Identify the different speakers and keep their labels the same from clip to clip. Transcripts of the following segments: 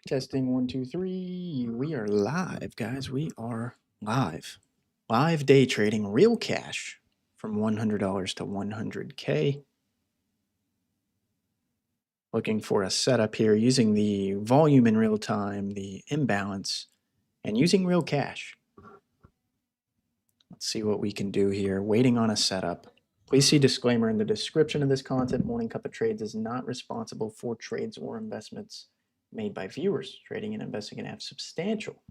Speaker 1: Testing 1, 2, 3. We are live, guys. We are live. Live day trading, real cash from $100 to 100K. Looking for a setup here using the volume in real time, the imbalance, and using real cash. Let's see what we can do here. Waiting on a setup. Please see disclaimer in the description of this content. Morning Cup of Trades is not responsible for trades or investments made by viewers. Trading and investing can have substantial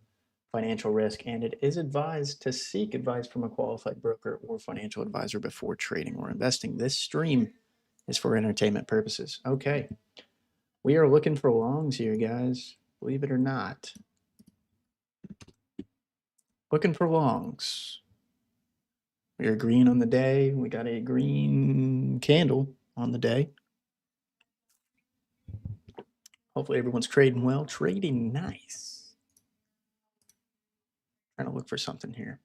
Speaker 1: financial risk, and it is advised to seek advice from a qualified broker or financial advisor before trading or investing. This stream is for entertainment purposes. Okay, we are looking for longs here, guys. Believe it or not. Looking for longs. We are green on the day. We got a green candle on the day. Hopefully everyone's trading well. Trading nice. Trying to look for something here.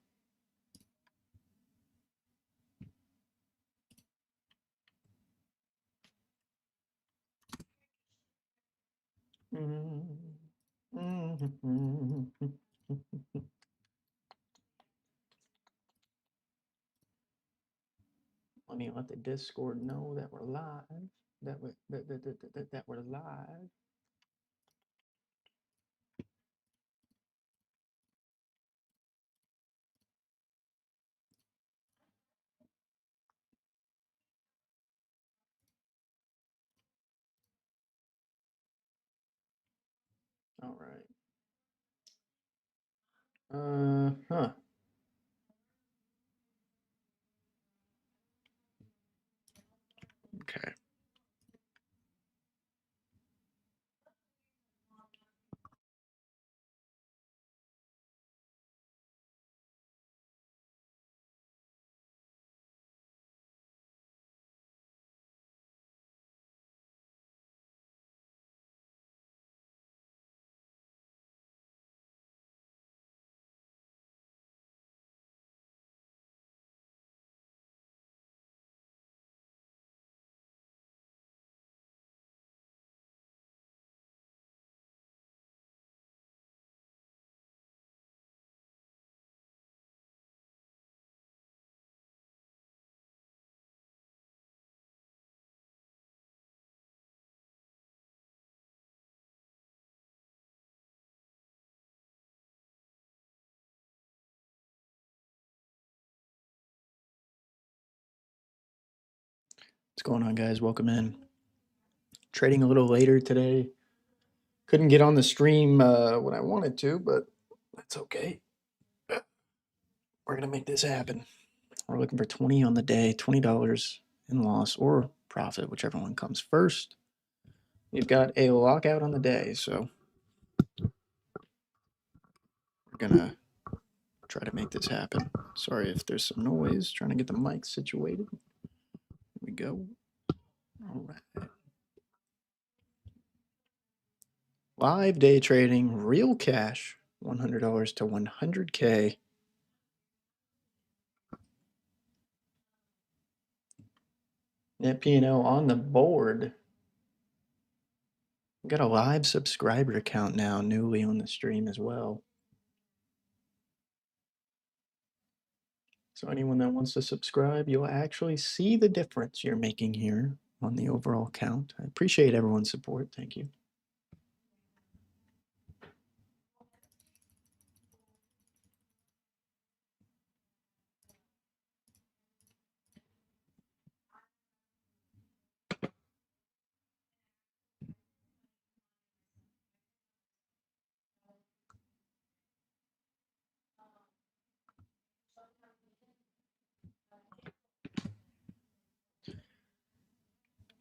Speaker 1: Let me let the Discord know that we're live. That we're live. All right. Huh. Okay. What's going on, guys? Welcome in. Trading a little later today. Couldn't get on the stream when I wanted to, but that's okay. We're going to make this happen. We're looking for 20 on the day, $20 in loss or profit, whichever one comes first. We've got a lockout on the day, so we're going to try to make this happen. Sorry if there's some noise. Trying to get the mic situated. Here we go. All right. Live day trading, real cash, $100 to 100K. Net P&L on the board. We've got a live subscriber count now, newly on the stream as well. So anyone that wants to subscribe, you'll actually see the difference you're making here on the overall count. I appreciate everyone's support. Thank you.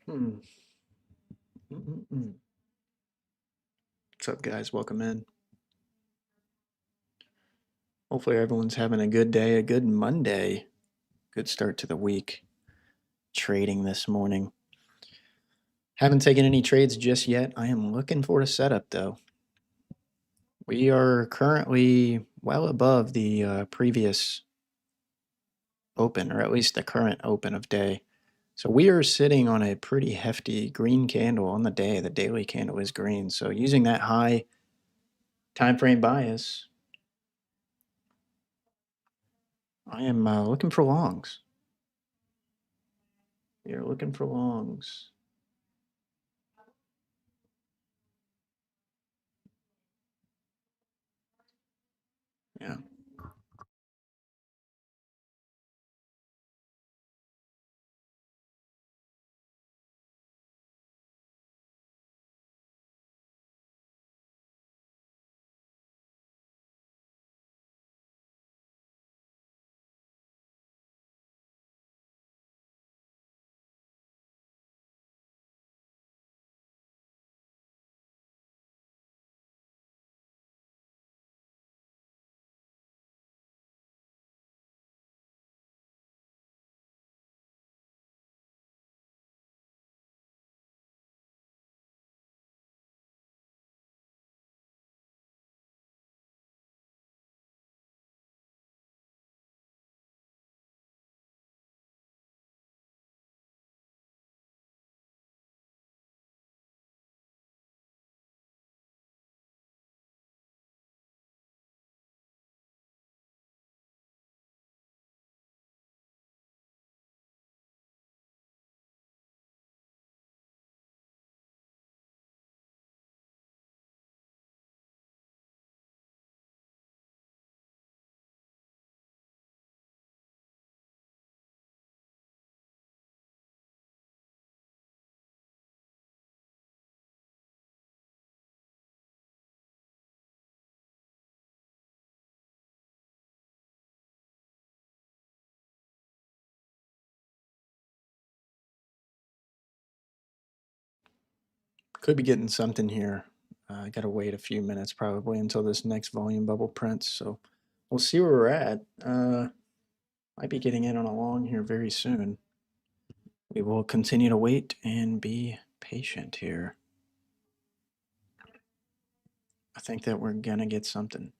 Speaker 1: What's up, guys? Welcome in. Hopefully everyone's having a good day, a good Monday. Good start to the week. Trading this morning. Haven't taken any trades just yet. I am looking for a setup, though. We are currently well above the previous open, or at least the current open of day. So we are sitting on a pretty hefty green candle on the day. The daily candle is green. So using that high Time frame bias. I am looking for longs. We are looking for longs. Yeah. Could be getting something here. I got to wait a few minutes probably until this next volume bubble prints. So we'll see where we're at. Might be getting in on a long here very soon. We will continue to wait and be patient here. I think that we're going to get something.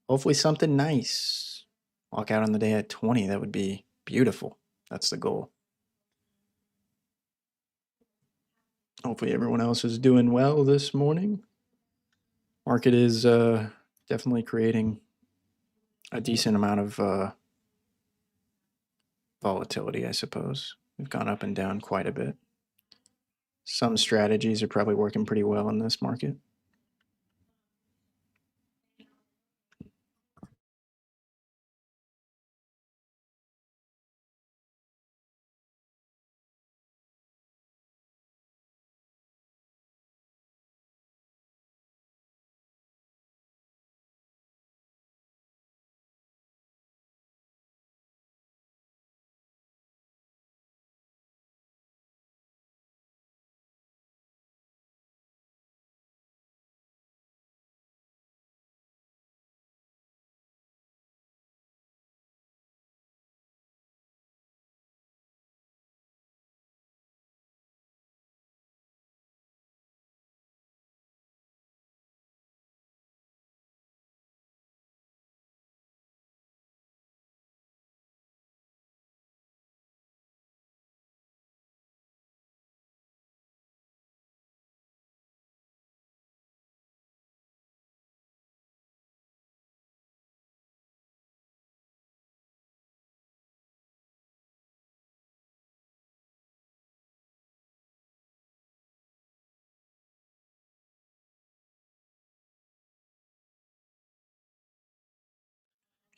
Speaker 1: Hopefully something nice. Walk out on the day at 20. That would be beautiful. That's the goal. Hopefully everyone else is doing well this morning. Market is definitely creating a decent amount of volatility, I suppose. We've gone up and down quite a bit. Some strategies are probably working pretty well in this market.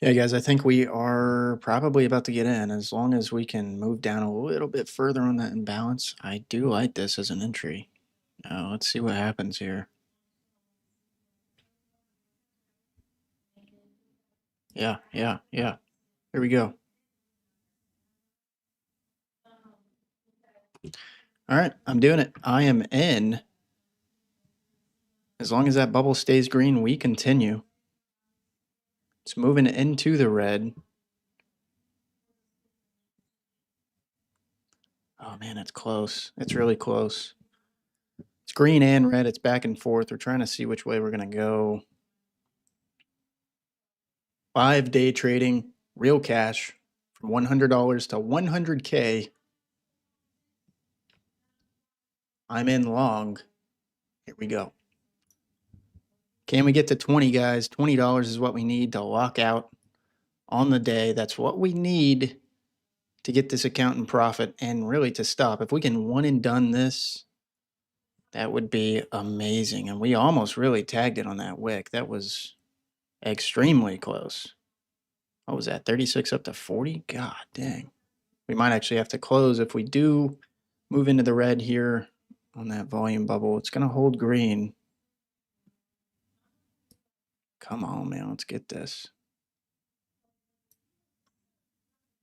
Speaker 1: Yeah, guys, I think we are probably about to get in. As long as we can move down a little bit further on that imbalance, I do like this as an entry. Now, let's see what happens here. Yeah. Here we go. All right, I'm doing it. I am in. As long as that bubble stays green, we continue. It's moving into the red. Oh man, it's close. It's really close. It's green and red. It's back and forth. We're trying to see which way we're going to go. 5-day trading, real cash, from $100 to 100K. I'm in long. Here we go. Can we get to 20, guys? $20 is what we need to lock out on the day. That's what we need to get this account in profit and really to stop. If we can one and done this, that would be amazing. And we almost really tagged it on that wick. That was extremely close. What was that? 36 up to 40? God dang. We might actually have to close if we do move into the red here on that volume bubble. It's going to hold green. Come on, man. Let's get this.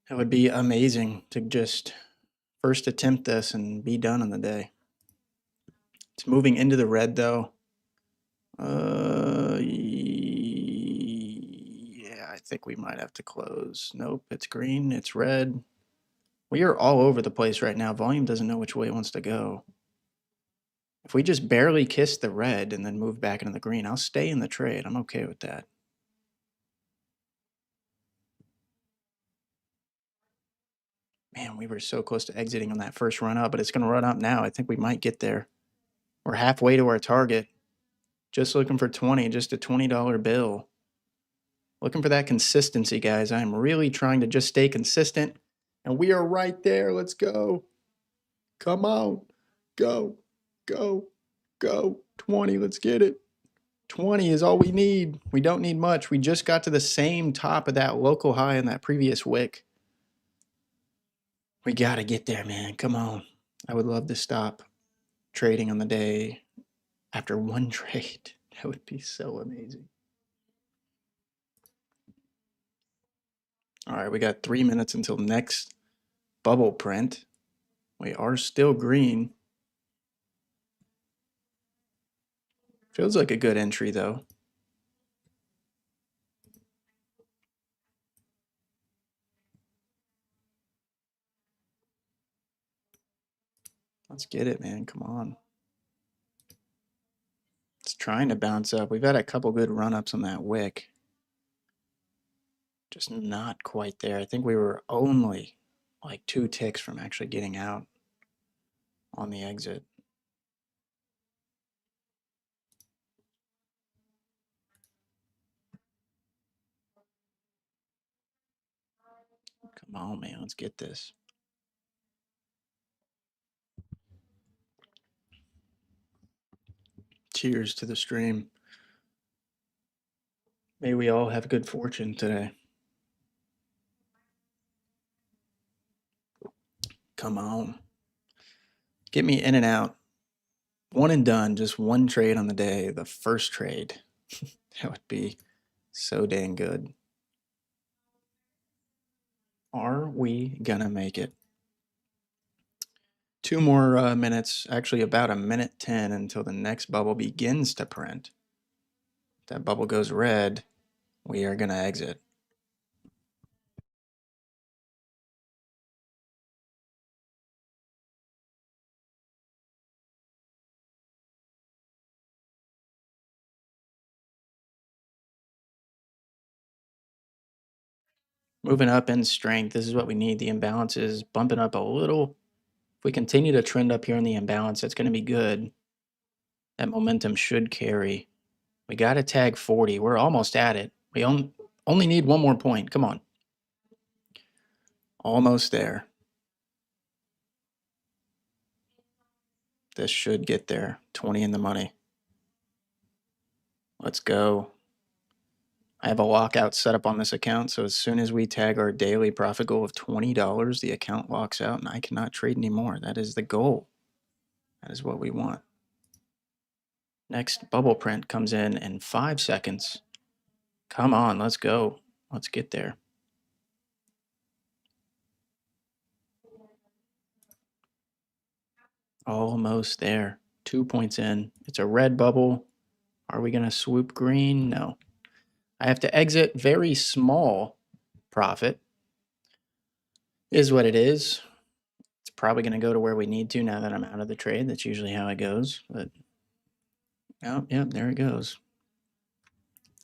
Speaker 1: It would be amazing to just first attempt this and be done on the day. It's moving into the red, though. Yeah, I think we might have to close. Nope, it's green, it's red. We are all over the place right now. Volume doesn't know which way it wants to go. If we just barely kiss the red and then move back into the green, I'll stay in the trade. I'm okay with that. Man, we were so close to exiting on that first run up, but it's going to run up now. I think we might get there. We're halfway to our target. Just looking for 20, just a $20 bill. Looking for that consistency, guys. I'm really trying to just stay consistent. And we are right there. Let's go. Come on. Go. Go. Go. 20. Let's get it. 20 is all we need. We don't need much. We just got to the same top of that local high in that previous wick. We got to get there, man. Come on. I would love to stop trading on the day after one trade. That would be so amazing. All right, we got 3 minutes until next bubble print. We are still green. Feels like a good entry, though. Let's get it, man. Come on. It's trying to bounce up. We've had a couple good run-ups on that wick. Just not quite there. I think we were only like 2 ticks from actually getting out on the exit. Come on, man. Let's get this. Cheers to the stream. May we all have good fortune today. Come on. Get me in and out. One and done. Just one trade on the day. The first trade. That would be so dang good. Are we gonna make it? 2 more minutes, actually about 1:10 until the next bubble begins to print. If that bubble goes red, we are gonna exit. Moving up in strength, this is what we need. The imbalance is bumping up a little. If we continue to trend up here in the imbalance, that's going to be good. That momentum should carry. We got to tag 40. We're almost at it. We only need 1 more point. Come on. Almost there. This should get there. 20 in the money. Let's go. I have a lockout set up on this account, so as soon as we tag our daily profit goal of $20, the account locks out and I cannot trade anymore. That is the goal. That is what we want. Next bubble print comes in 5 seconds. Come on, let's go. Let's get there. Almost there. 2 points in. It's a red bubble. Are we going to swoop green? No. I have to exit. Very small profit is what it is. It's probably going to go to where we need to now that I'm out of the trade. That's usually how it goes. But, oh, yeah, there it goes.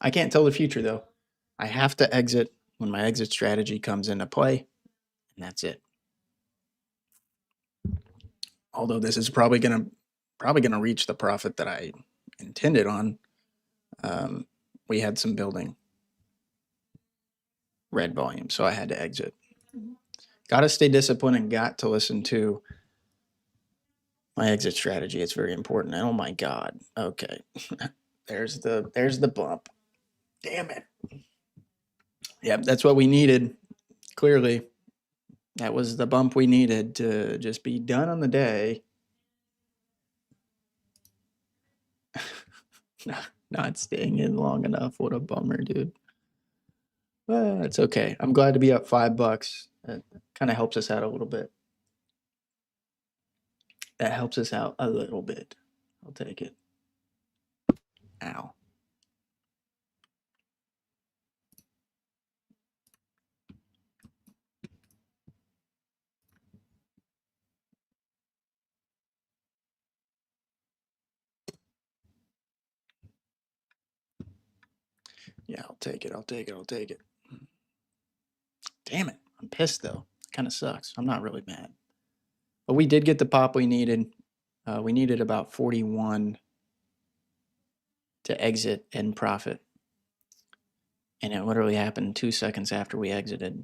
Speaker 1: I can't tell the future, though. I have to exit when my exit strategy comes into play, and that's it. Although this is probably gonna reach the profit that I intended on. we had some building red volume, so I had to exit. Got to stay disciplined and got to listen to my exit strategy. It's very important. Oh my God. Okay. there's the bump. Damn it. Yep, that's what we needed. Clearly, that was the bump we needed to just be done on the day. Not staying in long enough. What a bummer, dude. It's okay. I'm glad to be up $5. That kind of helps us out a little bit. That helps us out a little bit. I'll take it. Ow. Yeah, I'll take it. I'll take it. I'll take it. Damn it. I'm pissed though. Kind of sucks. I'm not really mad. But we did get the pop we needed. We needed about 41 to exit and profit. And it literally happened 2 seconds after we exited.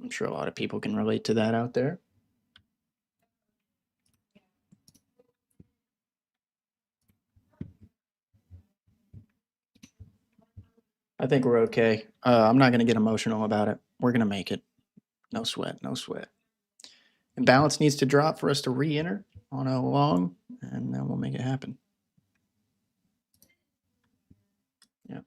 Speaker 1: I'm sure a lot of people can relate to that out there. I think we're okay. I'm not going to get emotional about it. We're going to make it. No sweat. No sweat. And balance needs to drop for us to re-enter on a long, and then we'll make it happen. Yeah.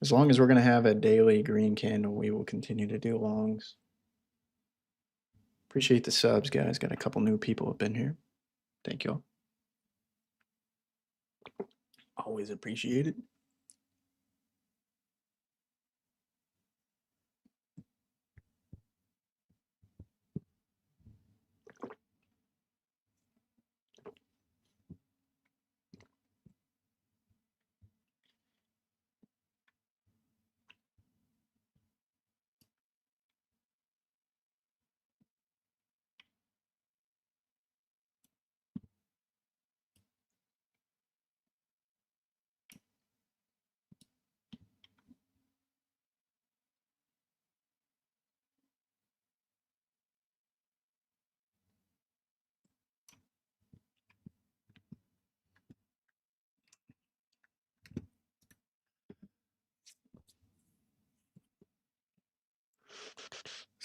Speaker 1: As long as we're going to have a daily green candle, we will continue to do longs. Appreciate the subs, guys. Got a couple new people up in here. Thank you all. Always appreciate it.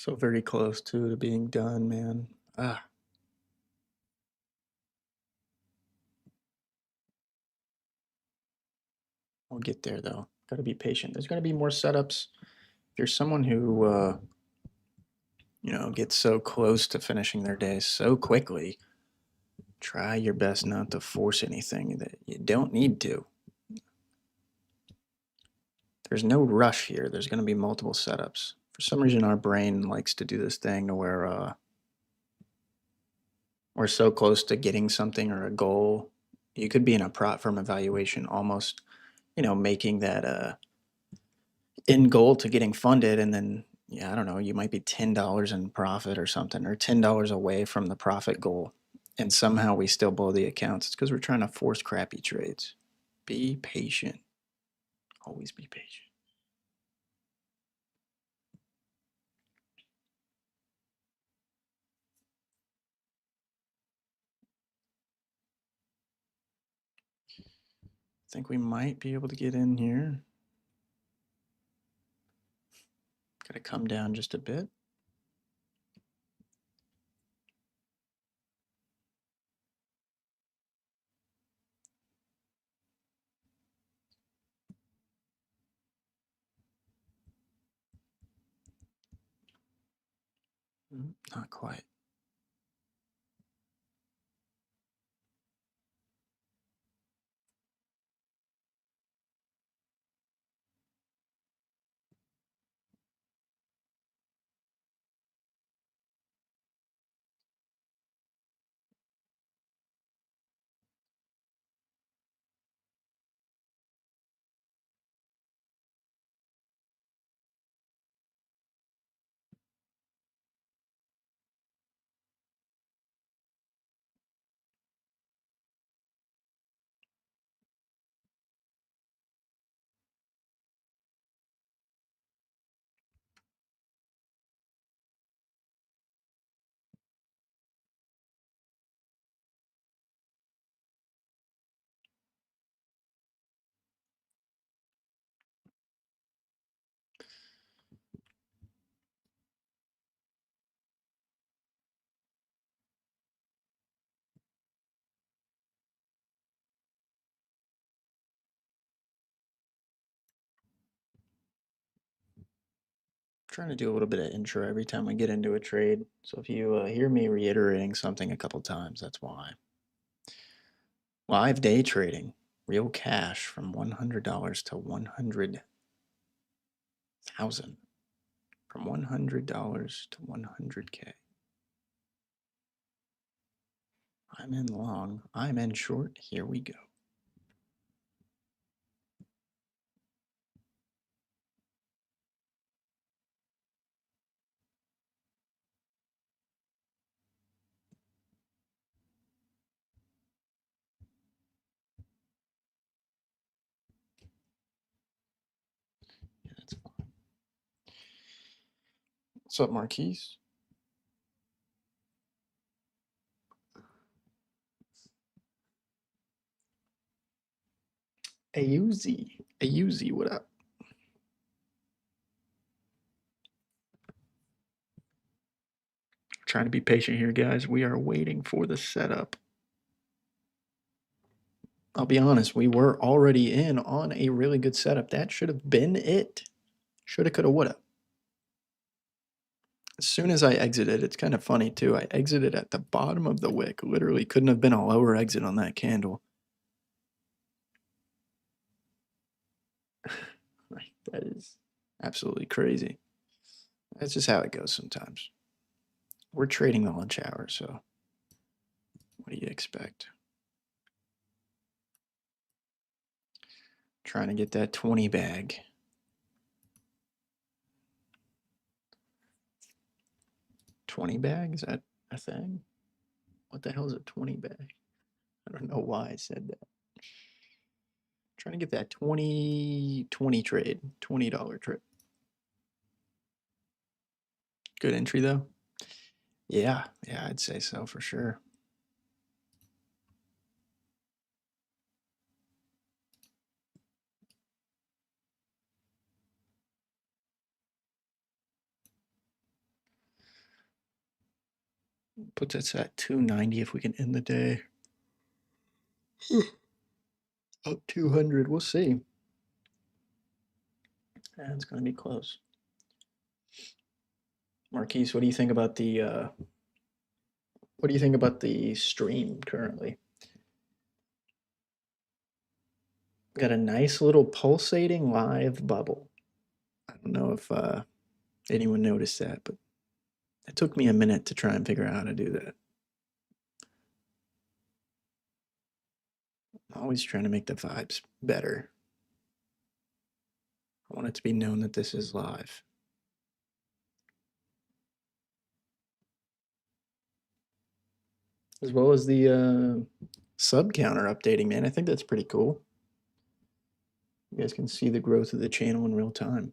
Speaker 1: So very close to being done, man. Ah. I'll get there though. Got to be patient. There's going to be more setups. If you're someone who, gets so close to finishing their day so quickly, try your best not to force anything that you don't need to. There's no rush here. There's going to be multiple setups. For some reason, our brain likes to do this thing to where we're so close to getting something or a goal. You could be in a prop firm evaluation almost, making that end goal to getting funded, and then, yeah, I don't know, you might be $10 in profit or something, or $10 away from the profit goal, and somehow we still blow the accounts. It's because we're trying to force crappy trades. Be patient. Always be patient. I think we might be able to get in here. Got to come down just a bit. Not quite. Trying to do a little bit of intro every time we get into a trade. So if you hear me reiterating something a couple times, that's why. Live day trading, real cash from $100 to 100,000, from $100 to 100K. I'm in long, I'm in short. Here we go. Yeah, that's fine. What's up, Marquise? Ayuzi, what up? Trying to be patient here, guys. We are waiting for the setup. I'll be honest, we were already in on a really good setup. That should have been it. Shoulda, coulda, woulda. As soon as I exited, it's kind of funny too. I exited at the bottom of the wick. Literally couldn't have been a lower exit on that candle. Like, that is absolutely crazy. That's just how it goes sometimes. We're trading the lunch hour, so what do you expect? Trying to get that 20 bag. 20 bag? Is that a thing? What the hell is a 20 bag? I don't know why I said that. Trying to get that 20 trade, $20 trade. Good entry though. Yeah, I'd say so for sure. Puts us at 290 if we can end the day. Up 200, we'll see. It's going to be close. Marquise, what do you think about the stream currently? Got a nice little pulsating live bubble. I don't know if anyone noticed that, but it took me a minute to try and figure out how to do that. I'm always trying to make the vibes better. I want it to be known that this is live. As well as the sub counter updating, man. I think that's pretty cool. You guys can see the growth of the channel in real time.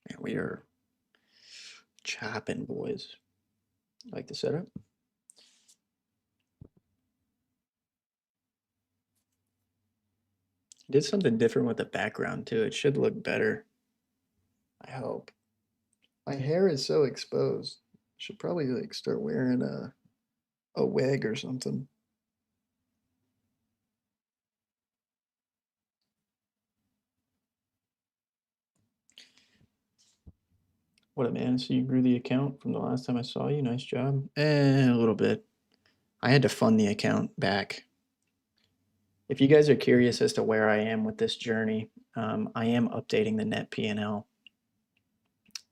Speaker 1: And we are chopping, boys. Like the setup? Did something different with the background too. It should look better. I hope. My hair is so exposed. Should probably like start wearing a wig or something. What up, man? So you grew the account from the last time I saw you. Nice job. A little bit. I had to fund the account back. If you guys are curious as to where I am with this journey, I am updating the net P&L.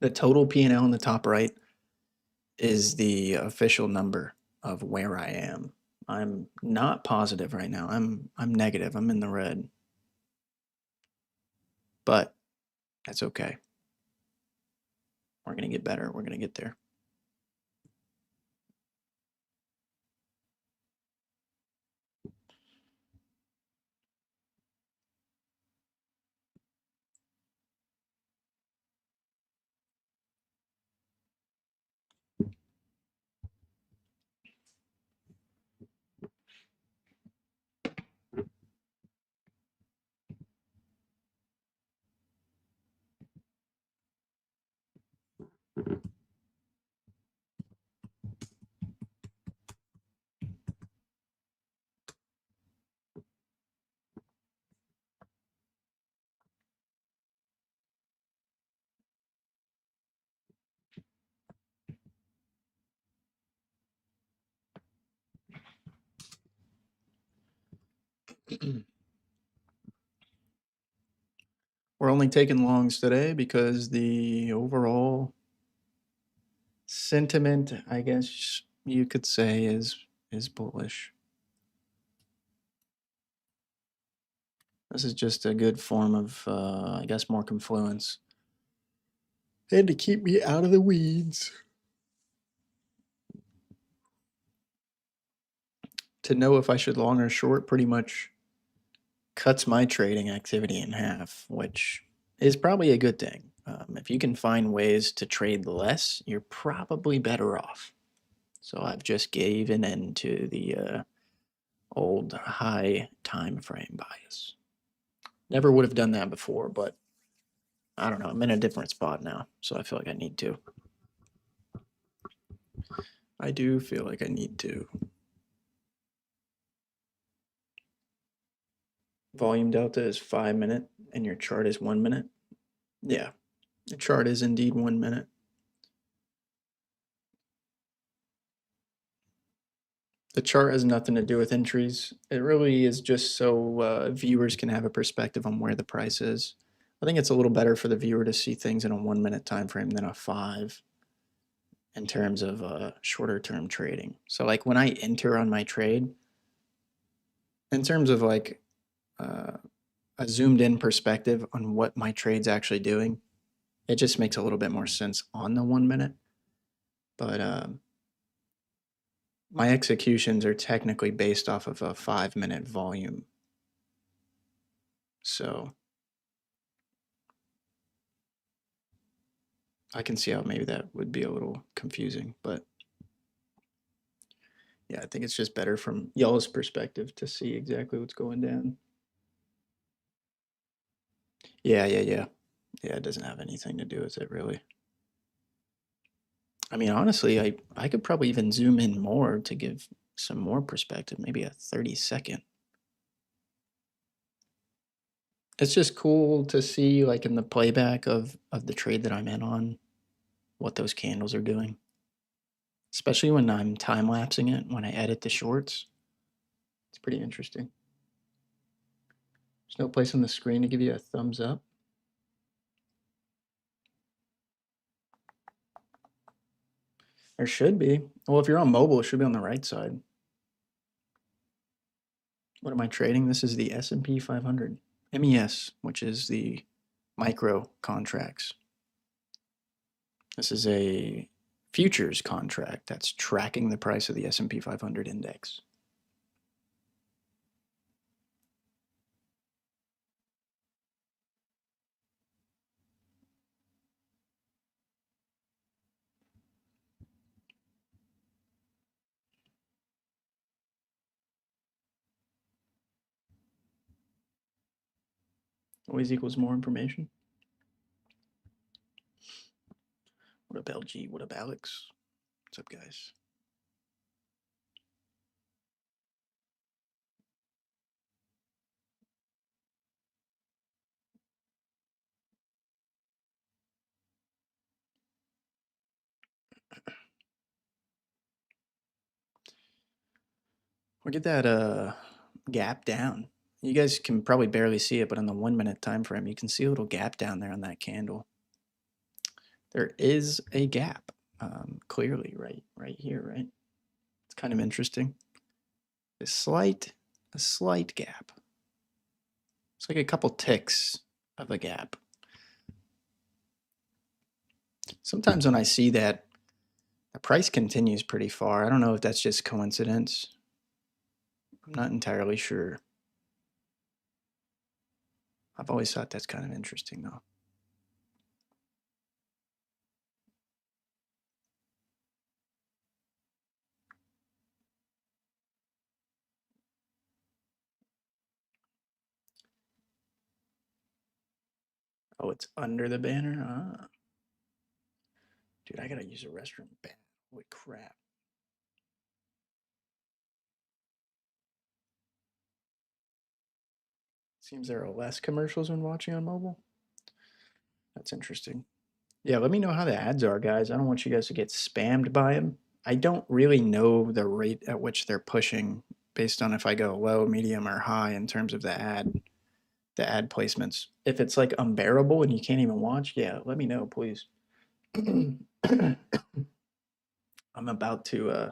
Speaker 1: The total P&L in the top right is the official number of where I am. I'm not positive right now. I'm negative. I'm in the red. But that's okay. We're going to get better. We're going to get there. We're only taking longs today because the overall sentiment, I guess you could say, is bullish. This is just a good form of, I guess, more confluence. And to keep me out of the weeds. To know if I should long or short pretty much cuts my trading activity in half, which is probably a good thing. If you can find ways to trade less, you're probably better off. So I've just gave an end to the old high time frame bias. Never would have done that before, but I don't know. I'm in a different spot now, so I feel like I need to. I do feel like I need to. Volume delta is 5 minute and your chart is 1 minute. Yeah, the chart is indeed 1 minute. The chart has nothing to do with entries. It really is just so viewers can have a perspective on where the price is. I think it's a little better for the viewer to see things in a 1 minute time frame than a 5 in terms of shorter term trading. So like when I enter on my trade, in terms of like a zoomed in perspective on what my trade's actually doing, it just makes a little bit more sense on the 1 minute. But my executions are technically based off of a 5 minute volume. So I can see how maybe that would be a little confusing, but Yeah, I think it's just better from y'all's perspective to see exactly what's going down. Yeah. Yeah, it doesn't have anything to do with it, really. I mean, honestly, I could probably even zoom in more to give some more perspective, maybe a 30-second. It's just cool to see, like, in the playback of the trade that I'm in on, what those candles are doing. Especially when I'm time-lapsing it, when I edit the shorts. It's pretty interesting. There's no place on the screen to give you a thumbs up. There should be. Well, if you're on mobile, it should be on the right side. What am I trading? This is the S&P 500. MES, which is the micro contracts. This is a futures contract that's tracking the price of the S&P 500 index. Always equals more information. What up, LG? What up, Alex? What's up, guys? We'll get that gap down. You guys can probably barely see it, but on the 1 minute time frame, you can see a little gap down there on that candle. There is a gap, clearly, right here, right? It's kind of interesting. A slight gap. It's like a couple ticks of a gap. Sometimes when I see that, the price continues pretty far. I don't know if that's just coincidence. I'm not entirely sure. I've always thought that's kind of interesting, though. Oh, it's under the banner? Ah. Dude, I gotta use a restroom bad. Holy crap. Seems there are less commercials when watching on mobile. That's interesting. Yeah, let me know how the ads are, guys. I don't want you guys to get spammed by them. I don't really know the rate at which they're pushing based on if I go low, medium, or high in terms of the ad placements. If it's like unbearable and you can't even watch, yeah, let me know, please. I'm about to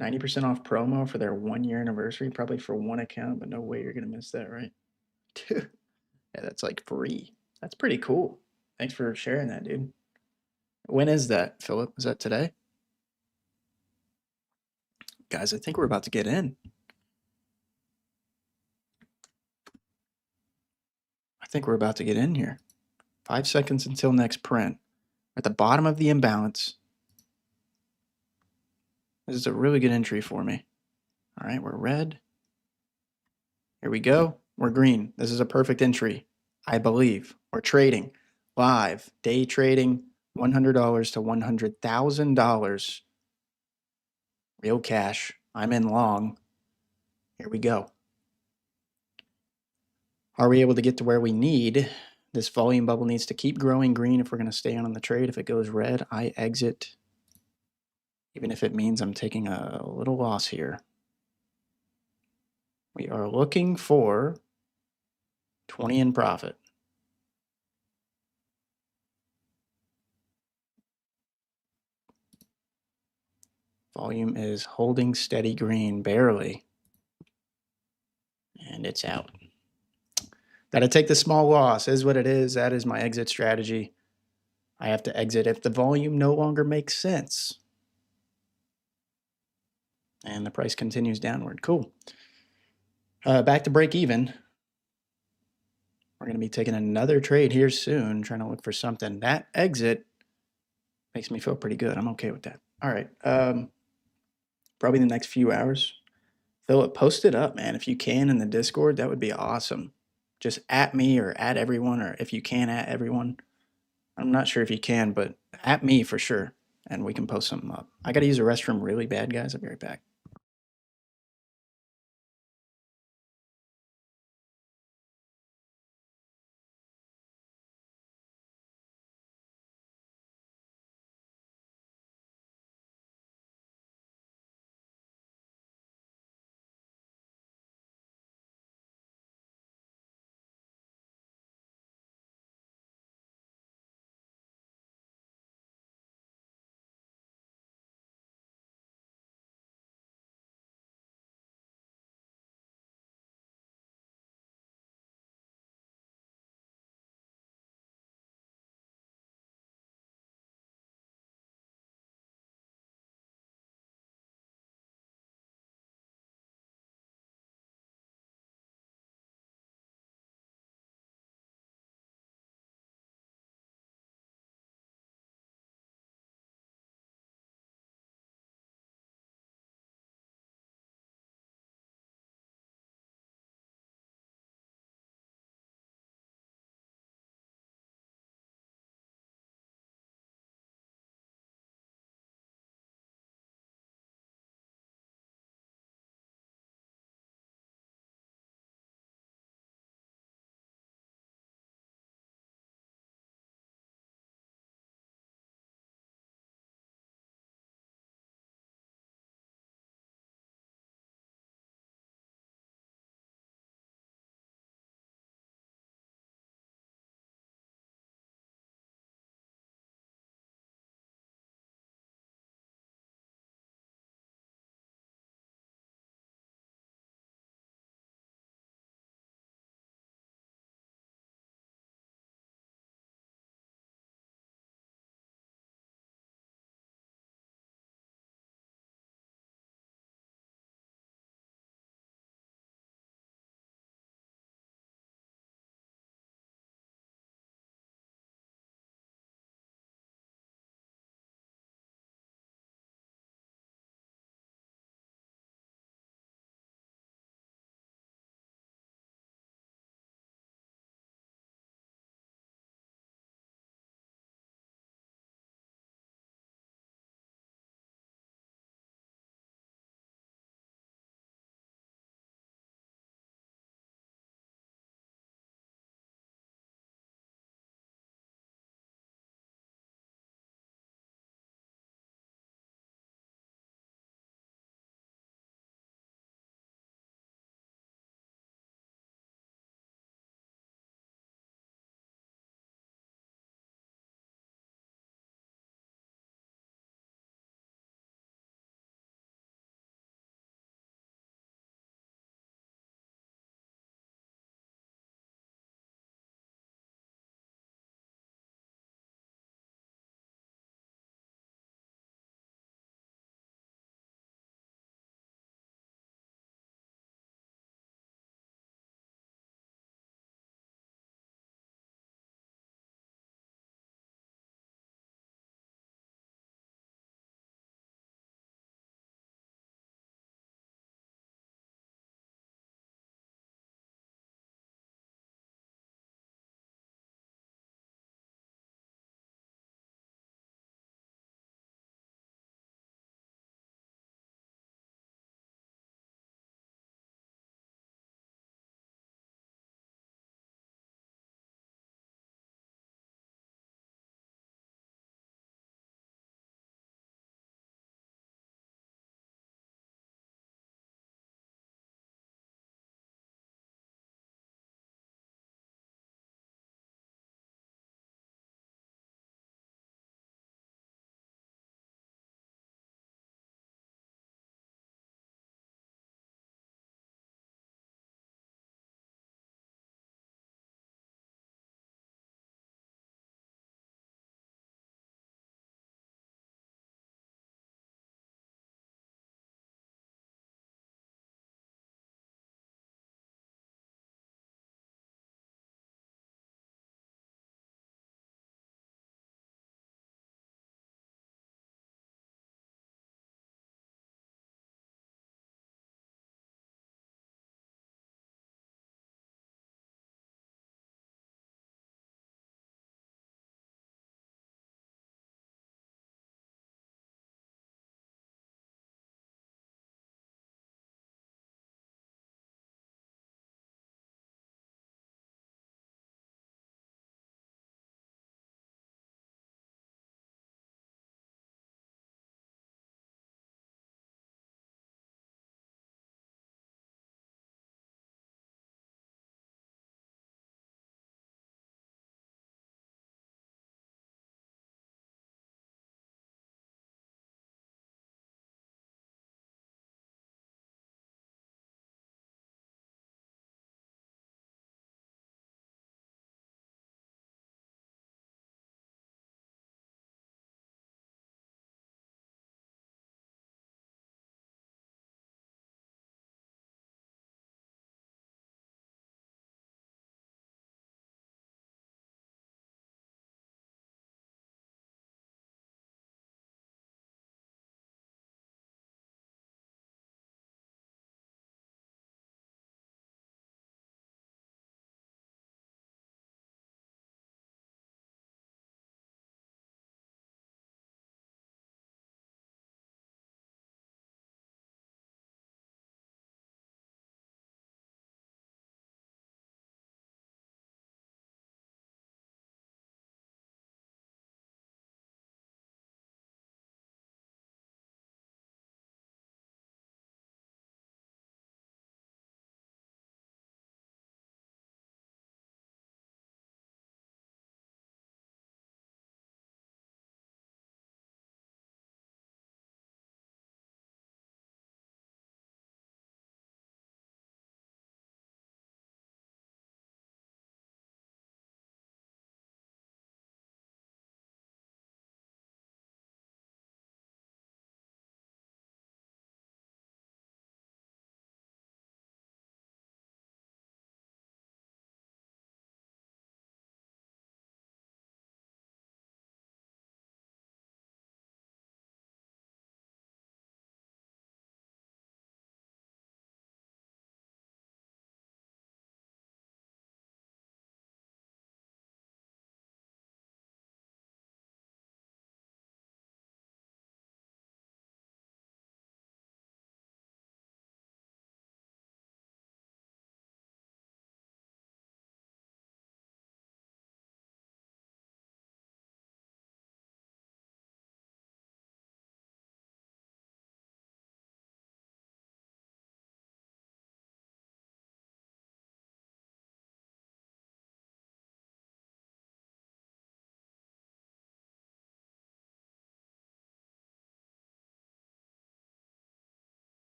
Speaker 1: 90% off promo for their 1 year anniversary, probably for one account, but no way you're gonna miss that, right? Dude, yeah, that's like free. That's pretty cool. Thanks for sharing that, dude. When is that, Philip? Is that today? Guys, I think we're about to get in. I think we're about to get in here. 5 seconds until next print. At the bottom of the imbalance. This is a really good entry for me. All right, we're red. Here we go. We're green. This is a perfect entry, I believe. We're trading live, day trading, $100 to $100,000. Real cash. I'm in long. Here we go. Are we able to get to where we need? This volume bubble needs to keep growing green if we're going to stay on the trade. If it goes red, I exit, even if it means I'm taking a little loss here. We are looking for 20 in profit. Volume is holding steady green, barely. And it's out. Got to take the small loss, is what it is. That is my exit strategy. I have to exit if the volume no longer makes sense. And the price continues downward. Cool. Back to break even. We're going to be taking another trade here soon, trying to look for something. That exit makes me feel pretty good. I'm okay with that. All right. probably the next few hours. Philip, post it up, man. If you can in the Discord, that would be awesome. Just at me or at everyone, or if you can, at everyone. I'm not sure if you can, but at me for sure, and we can post something up. I got to use the restroom really bad, guys. I'll be right back.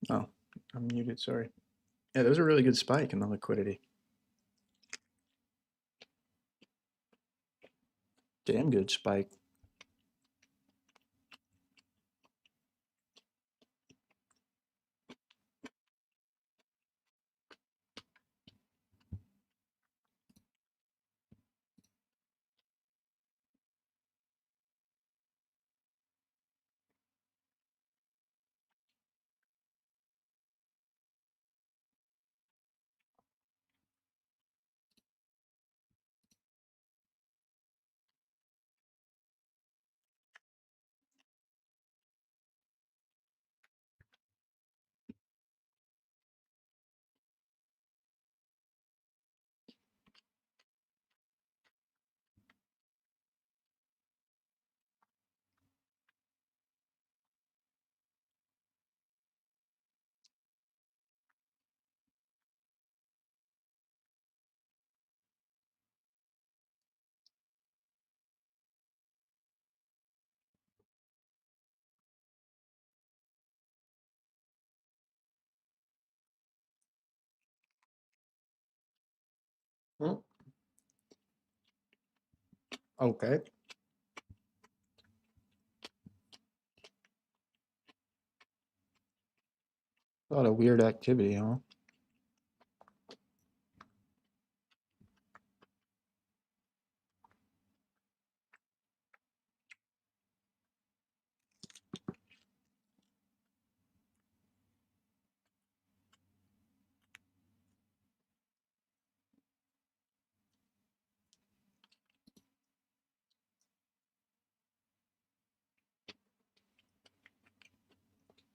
Speaker 1: Oh, I'm muted, sorry. Yeah, there's a really good spike in the liquidity. Damn good spike. Hmm. Okay. A lot of weird activity, huh?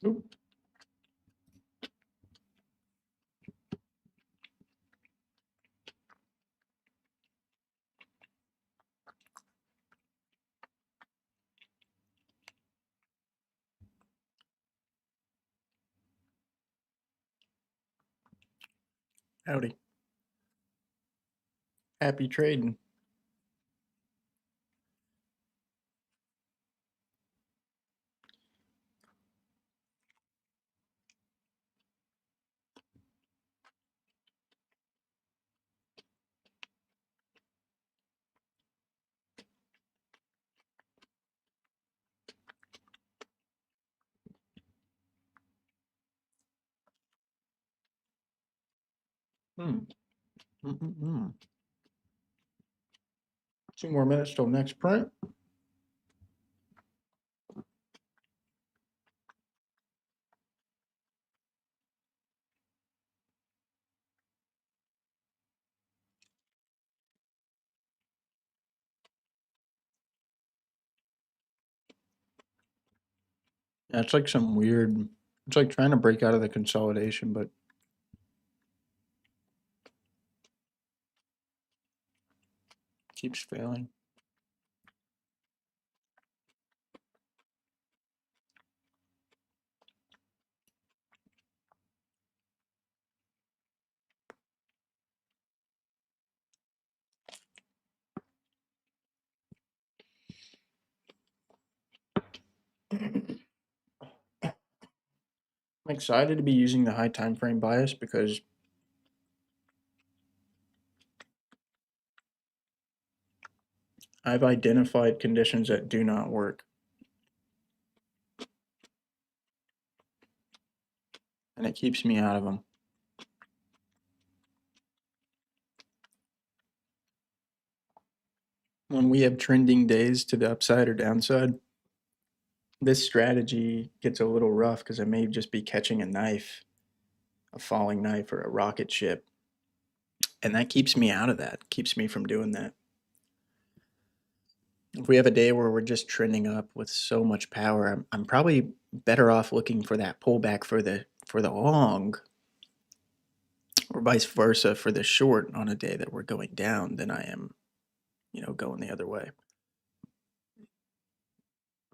Speaker 1: Oop. Howdy. Happy trading. Hmm. Mm-mm-mm. 2 more minutes till next print. Yeah, it's like some weird. It's like trying to break out of the consolidation, but keeps failing. I'm excited to be using the high time frame bias because I've identified conditions that do not work, and it keeps me out of them. When we have trending days to the upside or downside, this strategy gets a little rough because I may just be catching a knife, a falling knife, or a rocket ship, and that keeps me out of that, keeps me from doing that. If we have a day where we're just trending up with so much power, I'm probably better off looking for that pullback for the long, or vice versa for the short on a day that we're going down than I am, going the other way.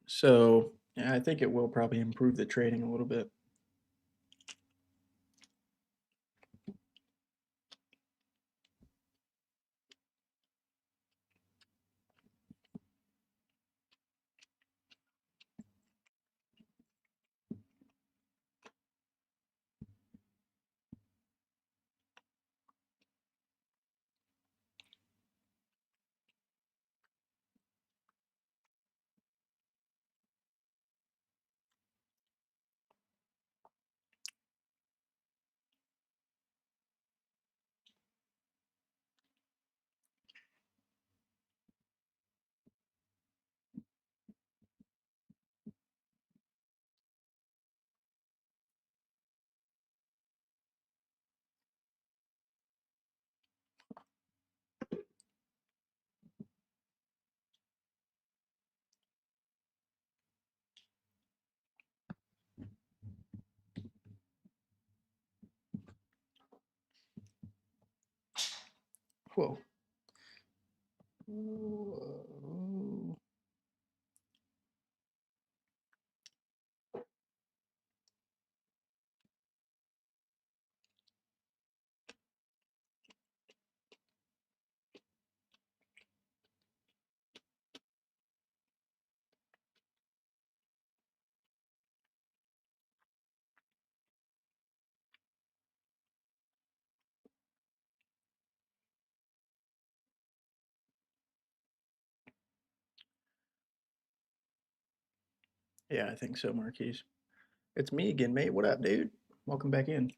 Speaker 1: So yeah, I think it will probably improve the trading a little bit. Whoa. Whoa. Yeah, I think so, Marquise. It's me again, mate. What up, dude? Welcome back in.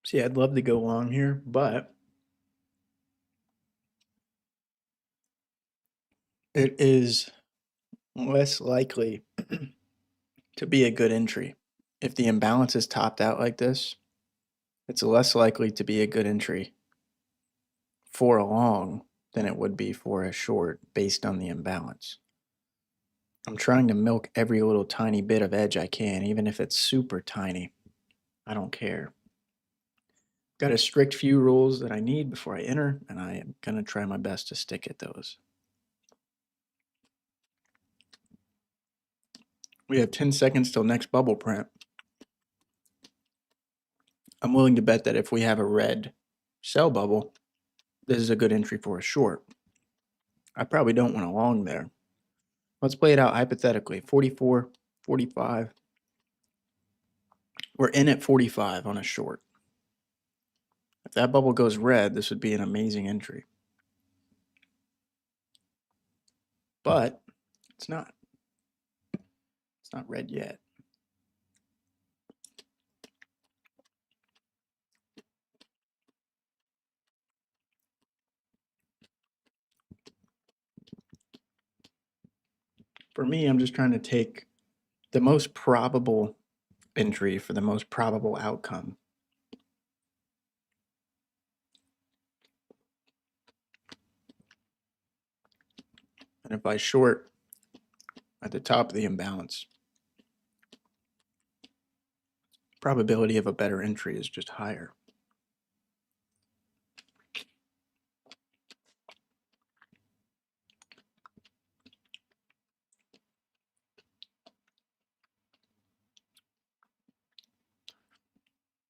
Speaker 1: See, I'd love to go long here, but it is less likely to be a good entry. If the imbalance is topped out like this, it's less likely to be a good entry for a long than it would be for a short based on the imbalance. I'm trying to milk every little tiny bit of edge I can, even if it's super tiny. I don't care. Got a strict few rules that I need before I enter, and I am going to try my best to stick at those. We have 10 seconds till next bubble print. I'm willing to bet that if we have a red sell bubble, this is a good entry for a short. I probably don't want a long there. Let's play it out hypothetically. 44, 45. We're in at 45 on a short. If that bubble goes red, this would be an amazing entry. But it's not. It's not red yet. For me, I'm just trying to take the most probable entry for the most probable outcome. And if I short at the top of the imbalance, probability of a better entry is just higher.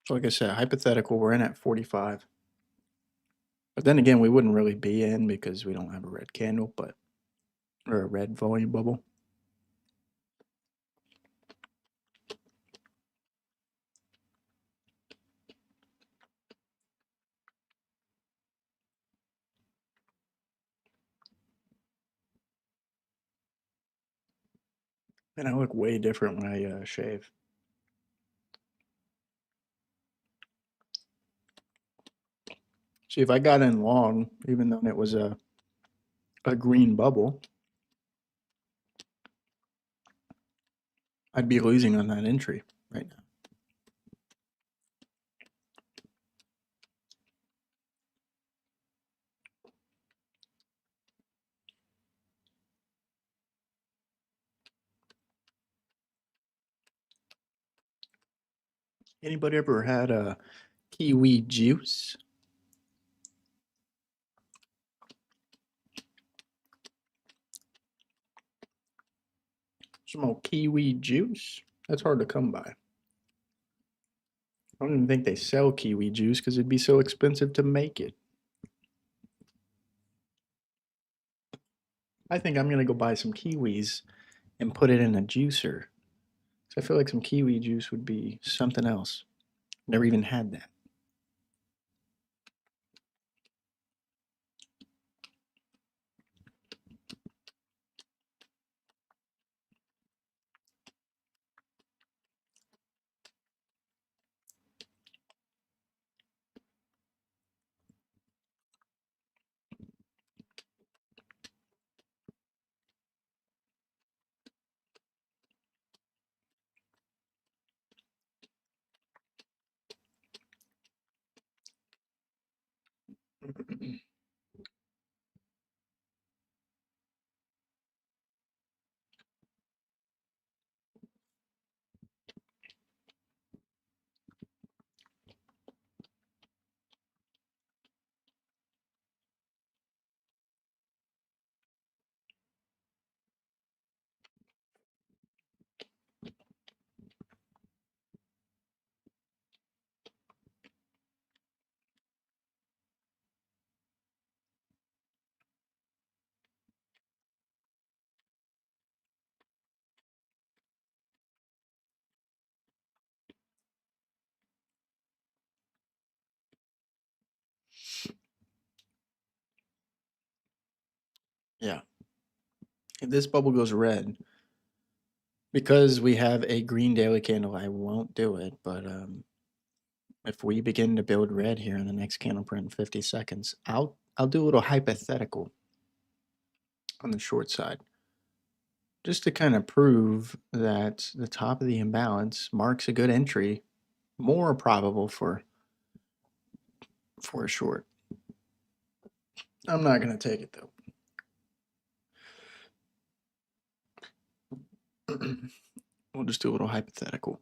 Speaker 1: So like I said, hypothetical, we're in at 45. But then again, we wouldn't really be in because we don't have a red candle, but or a red volume bubble. And I look way different when I shave. See, if I got in long, even though it was a green bubble, I'd be losing on that entry right now. Anybody ever had a kiwi juice? Some old kiwi juice? That's hard to come by. I don't even think they sell kiwi juice because it'd be so expensive to make it. I think I'm gonna go buy some kiwis and put it in a juicer. So I feel like some kiwi juice would be something else. Never even had that. Yeah. If this bubble goes red, because we have a green daily candle, I won't do it. But if we begin to build red here in the next candle print in 50 seconds, I'll do a little hypothetical on the short side, just to kind of prove that the top of the imbalance marks a good entry, more probable for a short. I'm not gonna take it though. We'll just do a little hypothetical.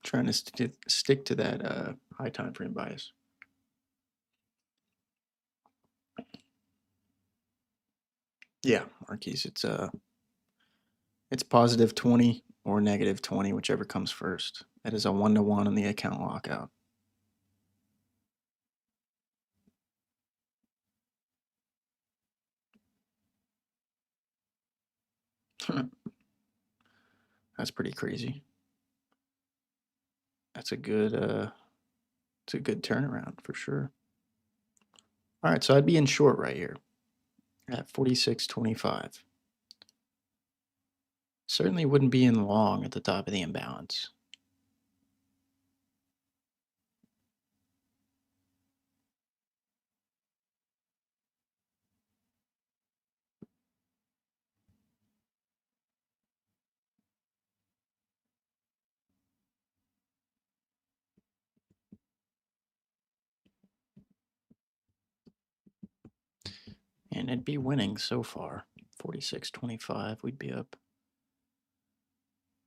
Speaker 1: Trying to stick to that high time frame bias. Yeah, Marquise, it's positive 20 or negative 20, whichever comes first. That is a 1-to-1 on the account lockout. That's pretty crazy. That's a good it's a good turnaround for sure. All right, so I'd be in short right here at 46.25. Certainly wouldn't be in long at the top of the imbalance. And it'd be winning so far. 46.25. We'd be up.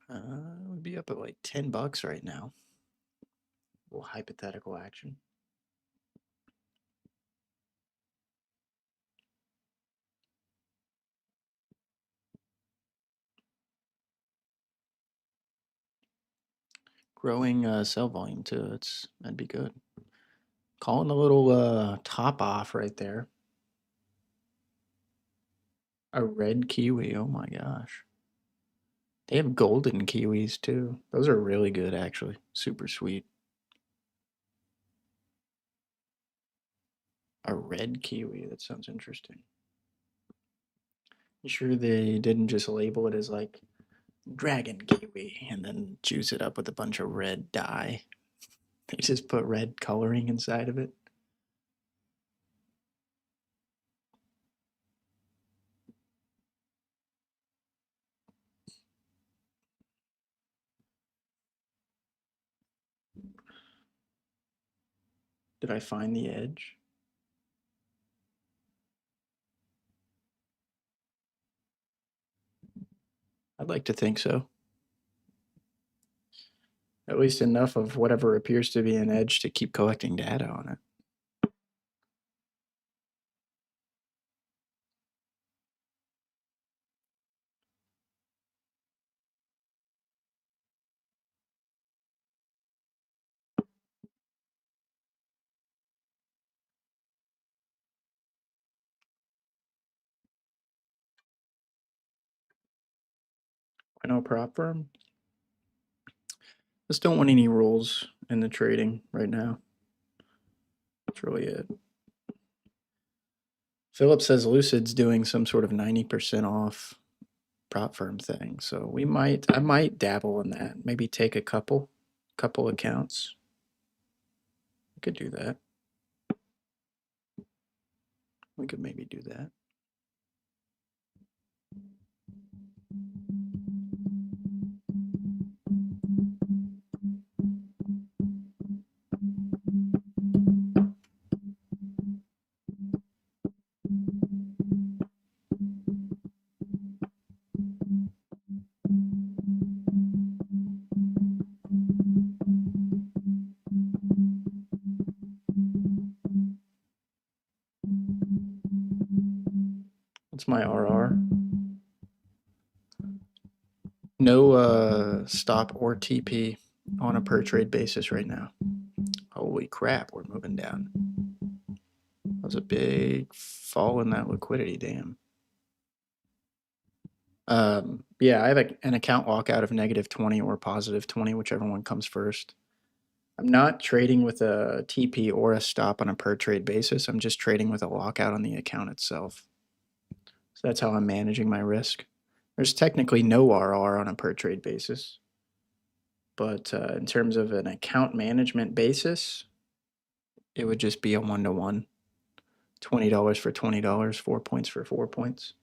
Speaker 1: We'd be up at like $10 right now. A little hypothetical action. Growing sell volume too. That'd be good. Calling a little top off right there. A red kiwi. Oh my gosh. They have golden kiwis too. Those are really good actually. Super sweet. A red kiwi. That sounds interesting. You sure they didn't just label it as like dragon kiwi and then juice it up with a bunch of red dye? You just put red coloring inside of it. Did I find the edge? I'd like to think so. At least enough of whatever appears to be an edge to keep collecting data on it. I know prop firm. Just don't want any rules in the trading right now. That's really it. Philip says Lucid's doing some sort of 90% off prop firm thing. So I might dabble in that. Maybe take a couple accounts. We could do that. We could maybe do that. What's my RR? No stop or TP on a per trade basis right now. Holy crap, we're moving down. That was a big fall in that liquidity, damn. Yeah, I have an account lockout of -20 or +20, whichever one comes first. I'm not trading with a TP or a stop on a per trade basis. I'm just trading with a lockout on the account itself. So that's how I'm managing my risk. There's technically no RR on a per trade basis. But in terms of an account management basis, it would just be a 1-to-1. $20 for $20, 4 points for 4 points.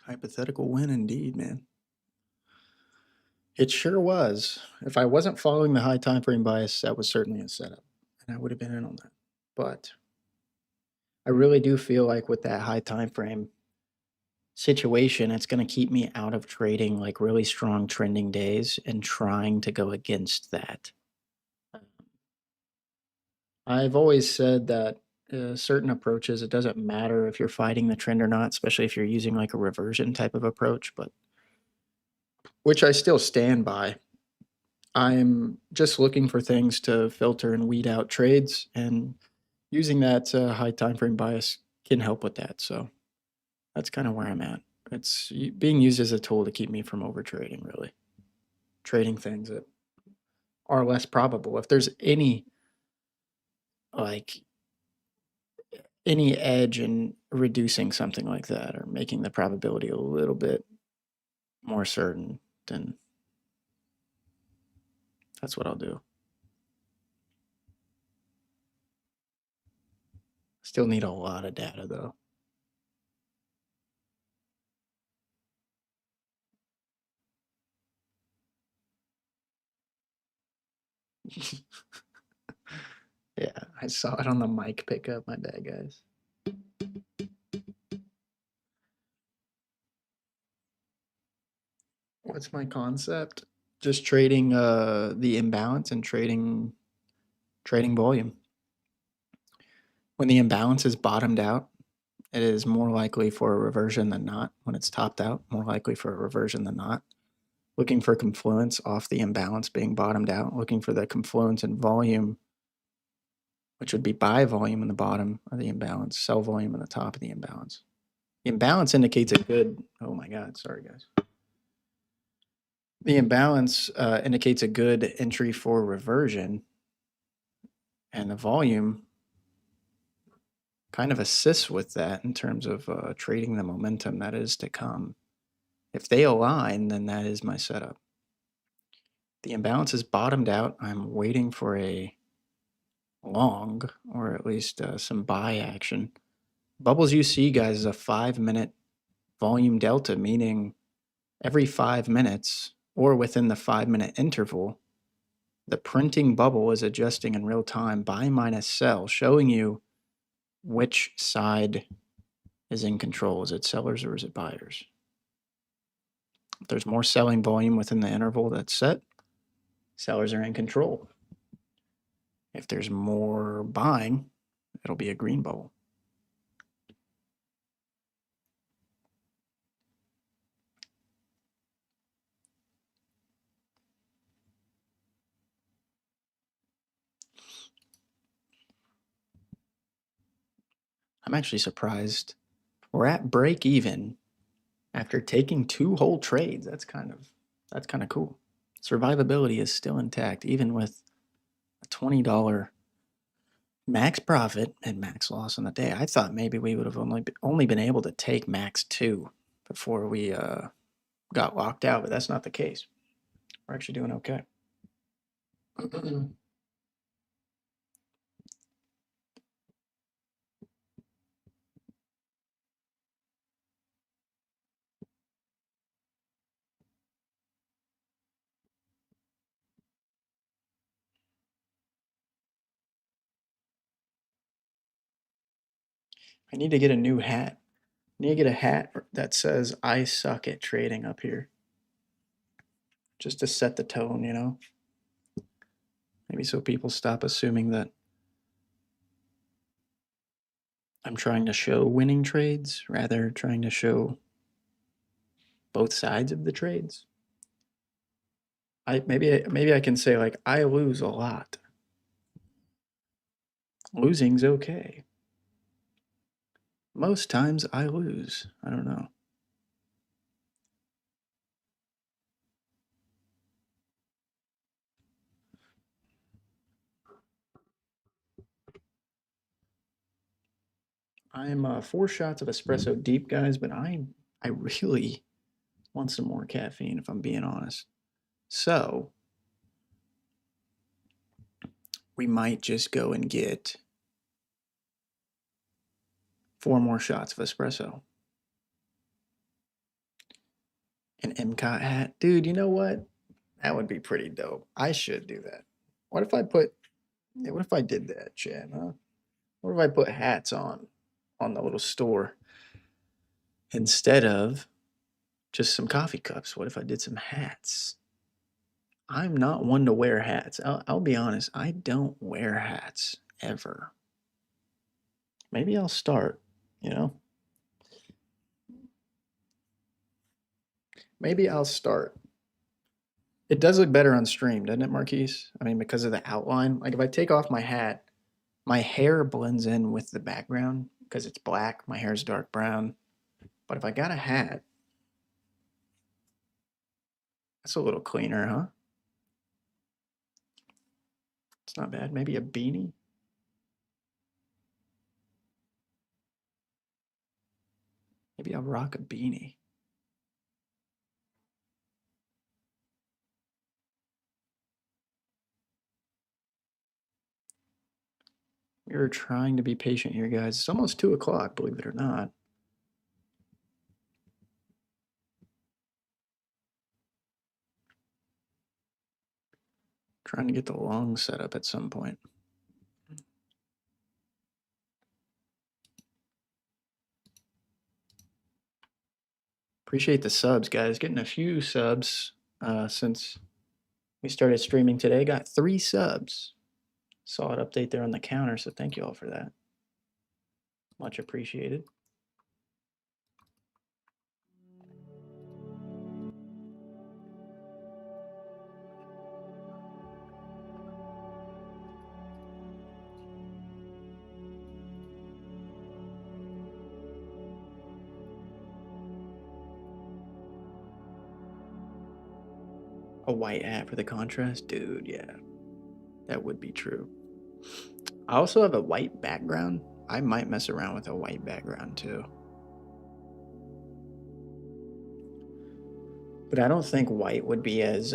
Speaker 1: Hypothetical win indeed, man. It sure was. If I wasn't following the high time frame bias, that was certainly a setup, and I would have been in on that. But I really do feel like with that high time frame situation, it's going to keep me out of trading like really strong trending days and trying to go against that. I've always said that certain approaches, it doesn't matter if you're fighting the trend or not, especially if you're using like a reversion type of approach, but which I still stand by. I'm just looking for things to filter and weed out trades, and using that high time frame bias can help with that. So that's kind of where I'm at. It's being used as a tool to keep me from over trading, really. Trading things that are less probable. If there's any like any edge in reducing something like that or making the probability a little bit more certain, then that's what I'll do. Still need a lot of data though. Yeah, I saw it on the mic pickup. My bad, guys. What's my concept? Just trading the imbalance and trading volume. When the imbalance is bottomed out, it is more likely for a reversion than not. When it's topped out, more likely for a reversion than not. Looking for confluence off the imbalance being bottomed out, looking for the confluence in volume, which would be buy volume in the bottom of the imbalance, sell volume in the top of the imbalance. The imbalance indicates a good, oh my God, sorry guys. The imbalance indicates a good entry for reversion, and the volume kind of assists with that in terms of trading the momentum that is to come. If they align, then that is my setup. The imbalance is bottomed out. I'm waiting for a long, or at least some buy action. Bubbles you see, guys, is a 5-minute volume delta, meaning every 5 minutes or within the 5-minute interval, the printing bubble is adjusting in real time, buy minus sell, showing you which side is in control. Is it sellers or is it buyers? If there's more selling volume within the interval that's set, sellers are in control. If there's more buying, it'll be a green bubble. I'm actually surprised we're at break even after taking 2 whole trades. That's kind of cool. Survivability is still intact, even with a $20 max profit and max loss on the day. I thought maybe we would have only been able to take max 2 before we got locked out, but that's not the case. We're actually doing okay. I need to get a new hat. I need to get a hat that says "I suck at trading" up here, just to set the tone, you know. Maybe so people stop assuming that I'm trying to show winning trades, rather trying to show both sides of the trades. Maybe I can say like I lose a lot. Losing's okay. Most times I lose. I don't know. I'm 4 shots of espresso deep, guys, but I really want some more caffeine if I'm being honest. So we might just go and get 4 more shots of espresso. An MCOT hat, dude. You know what? That would be pretty dope. I should do that. What if I put? What if I did that, Chad? Huh? What if I put hats on the little store instead of just some coffee cups? What if I did some hats? I'm not one to wear hats. I'll be honest. I don't wear hats ever. Maybe I'll start. You know, maybe I'll start. It does look better on stream, doesn't it, Marquise? I mean, because of the outline. Like if I take off my hat, my hair blends in with the background because it's black. My hair's dark brown. But if I got a hat, that's a little cleaner, huh? It's not bad. Maybe a beanie. Maybe I'll rock a beanie. We are trying to be patient here, guys. It's almost 2 o'clock, believe it or not. Trying to get the long setup at some point. Appreciate the subs, guys. Getting a few subs since We started streaming today, got 3 subs. Saw it update there on the counter, so thank you all for that. Much appreciated. A white hat for the contrast? Dude, yeah. That would be true. I also have a white background. I might mess around with a white background too. But I don't think white would be as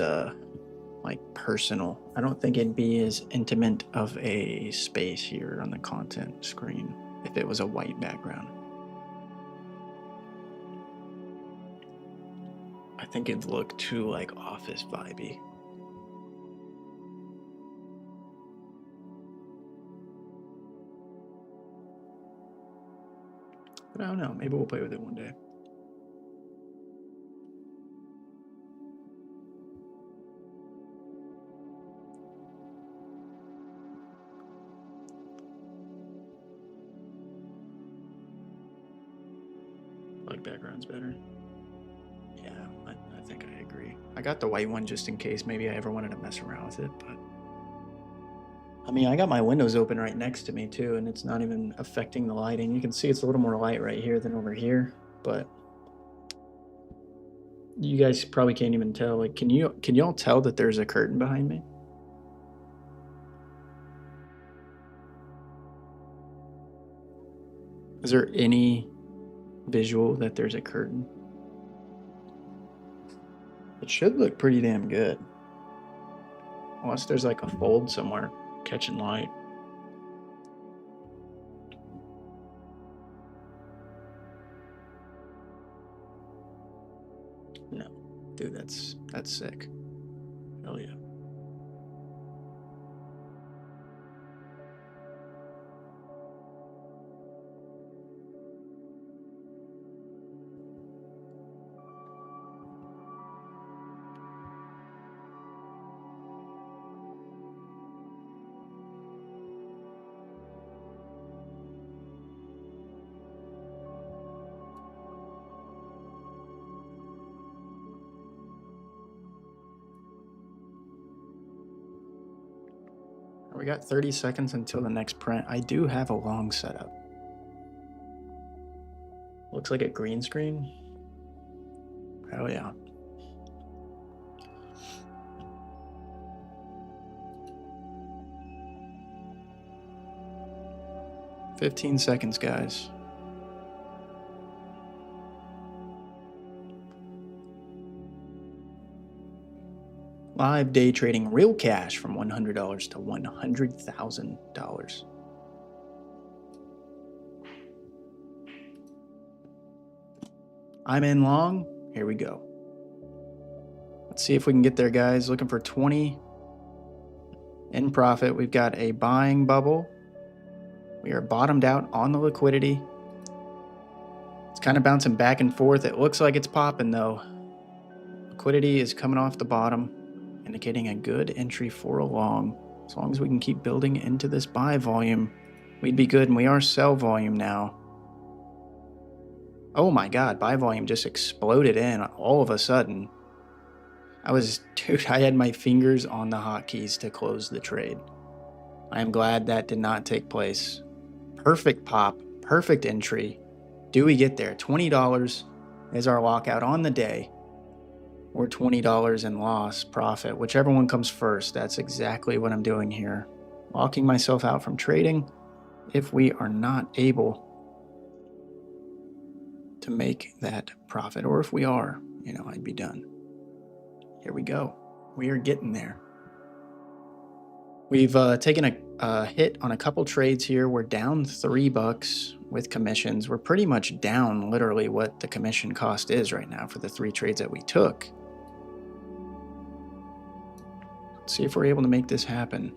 Speaker 1: like personal. I don't think it'd be as intimate of a space here on the content screen if it was a white background. I think it'd look too like office vibey. But I don't know. Maybe we'll play with it one day. Like background's better. Yeah, I think I agree. I got the white one just in case maybe I ever wanted to mess around with it, but I mean, I got my windows open right next to me too, and it's not even affecting the lighting. You can see it's a little more light right here than over here, but you guys probably can't even tell. Like, can y'all tell that there's a curtain behind me? Is there any visual that there's a curtain? It should look pretty damn good. Unless there's like a fold somewhere catching light. No. Dude, that's sick. Hell yeah. We got 30 seconds until the next print. I do have a long setup. Looks like a green screen. Hell yeah. "15 seconds, guys." Live day trading real cash from $100 to $100,000. I'm in long. Here we go. Let's see if we can get there, guys. Looking for 20 in profit. We've got a buying bubble. We are bottomed out on the liquidity. It's kind of bouncing back and forth. It looks like it's popping though. Liquidity is coming off the bottom, indicating a good entry for a long. As long as we can keep building into this buy volume, we'd be good, and we are sell volume now. Oh my god, buy volume just exploded in all of a sudden. Dude, I had my fingers on the hotkeys to close the trade. I am glad that did not take place. Perfect pop, perfect entry. Do we get there? $20 is our lockout on the day, or $20 in loss, profit, whichever one comes first. That's exactly what I'm doing here. Locking myself out from trading if we are not able to make that profit, or if we are, I'd be done. Here we go. We are getting there. We've taken a hit on a couple trades here. We're down $3 with commissions. We're pretty much down literally what the commission cost is right now for the 3 trades that we took. Let's see if we're able to make this happen.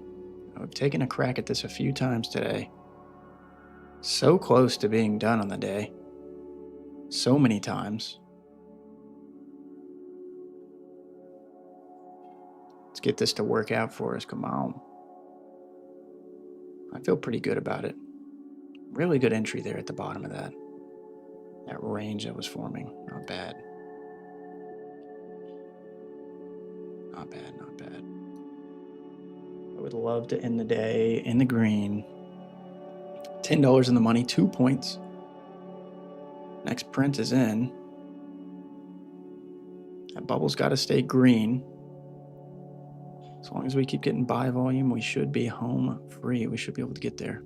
Speaker 1: We've taken a crack at this a few times today. So close to being done on the day. So many times. Let's get this to work out for us. Come on. I feel pretty good about it. Really good entry there at the bottom of that range that was forming. Not bad. Not bad, not bad. I would love to end the day in the green. $10 in the money, 2 points. Next print is in. That bubble's got to stay green. As long as we keep getting buy volume, we should be home free. We should be able to get there.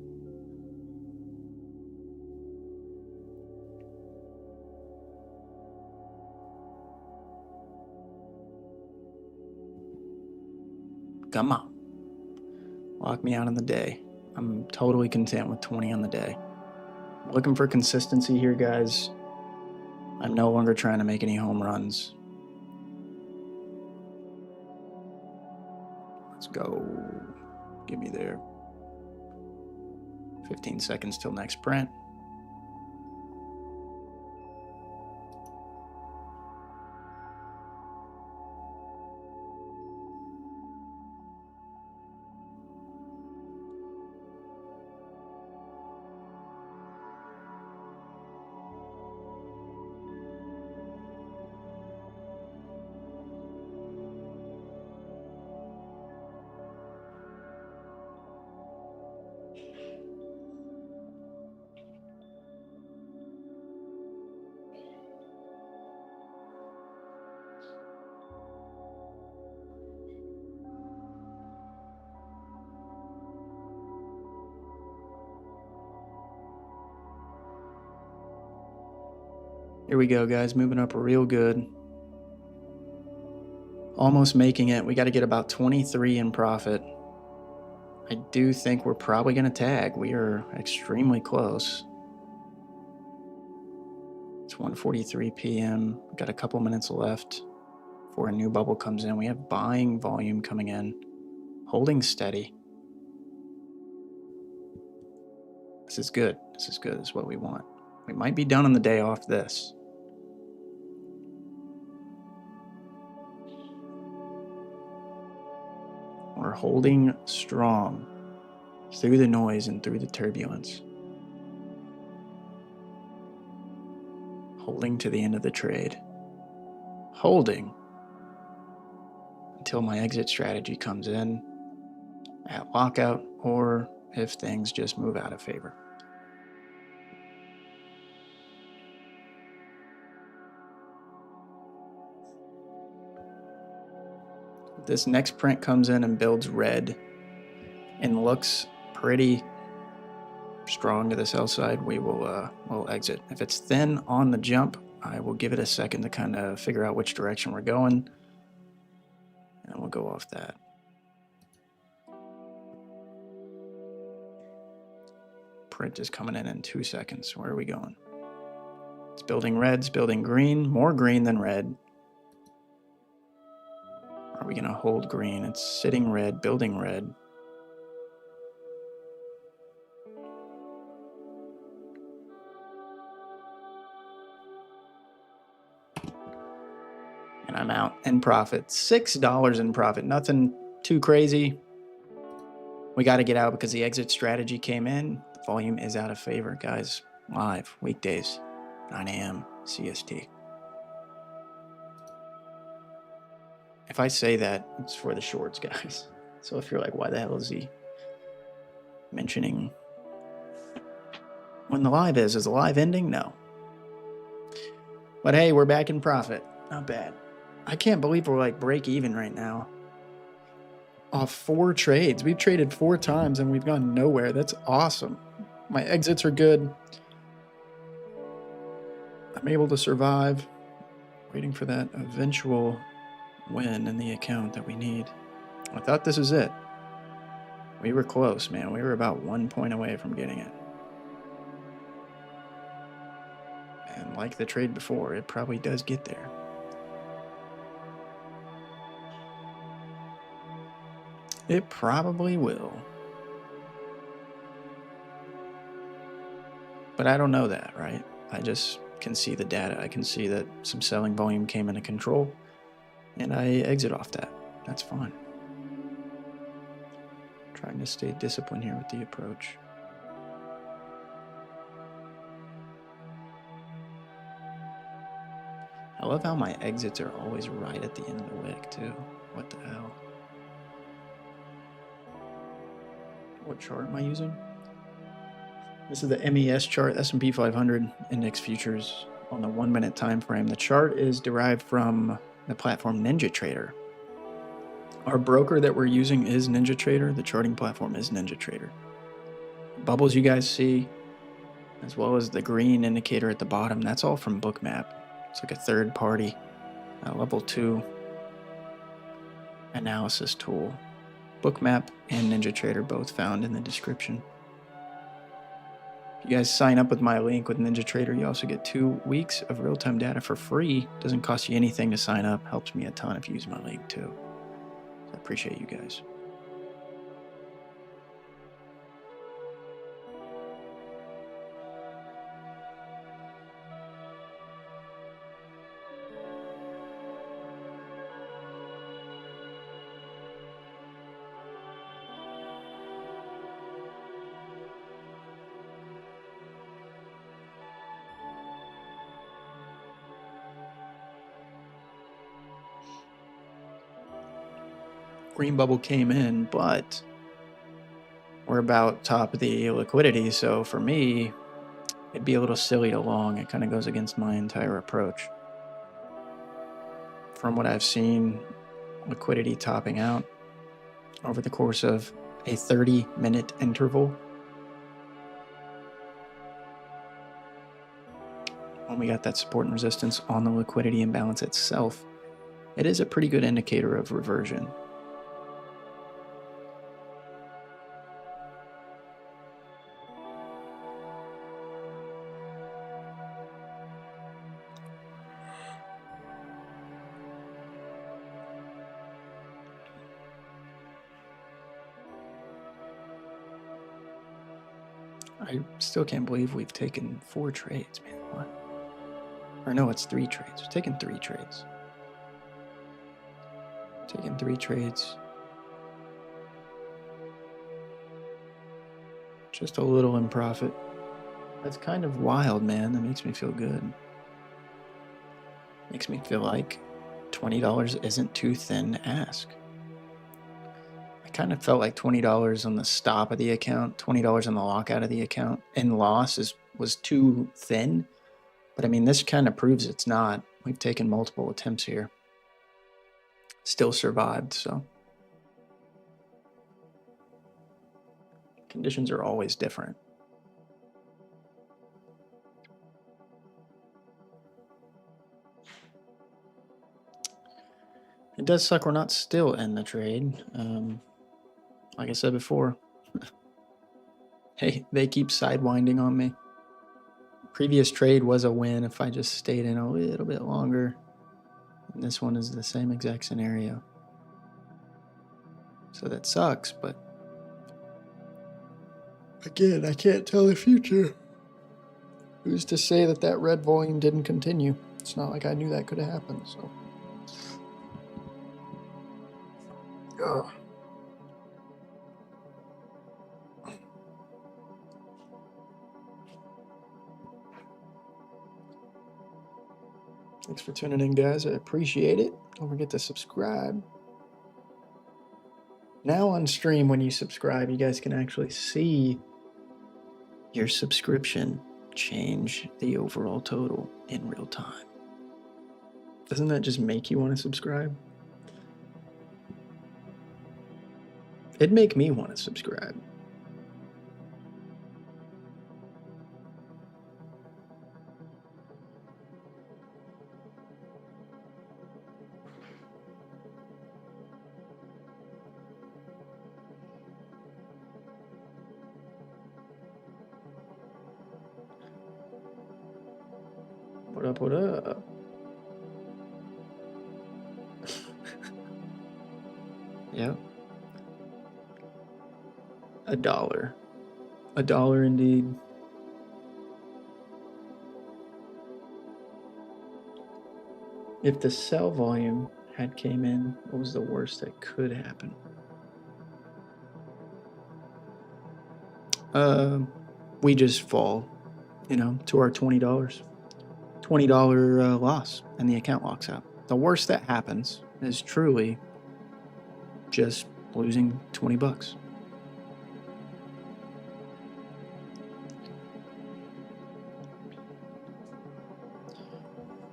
Speaker 1: Come on. Lock me out on the day. I'm totally content with 20 on the day. Looking for consistency here, guys. I'm no longer trying to make any home runs. Let's go. Give me there. 15 seconds till next print. Here we go, guys. Moving up real good. Almost making it. We got to get about 23 in profit. I do think we're probably going to tag. We are extremely close. It's 1:43 p.m. We've got a couple minutes left before a new bubble comes in. We have buying volume coming in, holding steady. This is good. This is good. This is what we want. We might be done on the day off this. We're holding strong through the noise and through the turbulence. Holding to the end of the trade. Holding until my exit strategy comes in at lockout or if things just move out of favor. This next print comes in and builds red and looks pretty strong to the sell side. We'll exit. If it's thin on the jump, I will give it a second to kind of figure out which direction we're going, and we'll go off that. Print is coming in 2 seconds. Where are we going? It's building red, it's building green, more green than red. Are we going to hold green? It's sitting red, building red. And I'm out in profit. $6 in profit. Nothing too crazy. We got to get out because the exit strategy came in. The volume is out of favor, guys. Live, weekdays, 9 a.m. CST. If I say that, it's for the shorts, guys. So if you're like, why the hell is he mentioning when the live is? Is the live ending? No. But hey, we're back in profit. Not bad. I can't believe we're like break even right now. Off 4 trades. We've traded 4 times and we've gone nowhere. That's awesome. My exits are good. I'm able to survive. Waiting for that eventual win in the account that we need. I thought this was it. We were close, man. We were about 1 point away from getting it. And like the trade before, it probably does get there. It probably will. But I don't know that, right? I just can see the data. I can see that some selling volume came into control, and I exit off that. That's fine. Trying to stay disciplined here with the approach. I love how my exits are always right at the end of the wick too. What the hell? What chart am I using? This is the MES chart, S&P 500 Index Futures on the 1 minute time frame. The chart is derived from the platform NinjaTrader. Our broker that we're using is NinjaTrader. The charting platform is NinjaTrader. Bubbles you guys see, as well as the green indicator at the bottom, that's all from Bookmap. It's like a third party level 2 analysis tool. Bookmap and NinjaTrader both found in the description. If you guys sign up with my link with NinjaTrader, you also get 2 weeks of real-time data for free. Doesn't cost you anything to sign up. Helps me a ton if you use my link too. I appreciate you guys. Green bubble came in, but we're about top of the liquidity, so for me, it'd be a little silly to long. It kind of goes against my entire approach. From what I've seen, liquidity topping out over the course of a 30-minute interval. When we got that support and resistance on the liquidity imbalance itself, it is a pretty good indicator of reversion. I still can't believe we've taken 4 trades, man. What? Or no, it's 3 trades. We've taken 3 trades. Taking 3 trades. Just a little in profit. That's kind of wild, man. That makes me feel good. Makes me feel like $20 isn't too thin to ask. I kind of felt like $20 on the stop of the account, $20 on the lockout of the account, and loss was too thin. But I mean, this kind of proves it's not. We've taken multiple attempts here. Still survived, so. Conditions are always different. It does suck we're not still in the trade. Like I said before, hey, they keep sidewinding on me. Previous trade was a win if I just stayed in a little bit longer. And this one is the same exact scenario. So that sucks, but again, I can't tell the future. Who's to say that that red volume didn't continue? It's not like I knew that could have happened, so. Ugh. Thanks for tuning in, guys. I appreciate it. Don't forget to subscribe. Now on stream, when you subscribe, you guys can actually see your subscription change the overall total in real time. Doesn't that just make you want to subscribe? It'd make me want to subscribe. What up, what up? Yep. $1. $1 indeed. If the sell volume had came in, what was the worst that could happen? we just fall, to our $20 loss, and the account locks out. The worst that happens is truly just losing $20.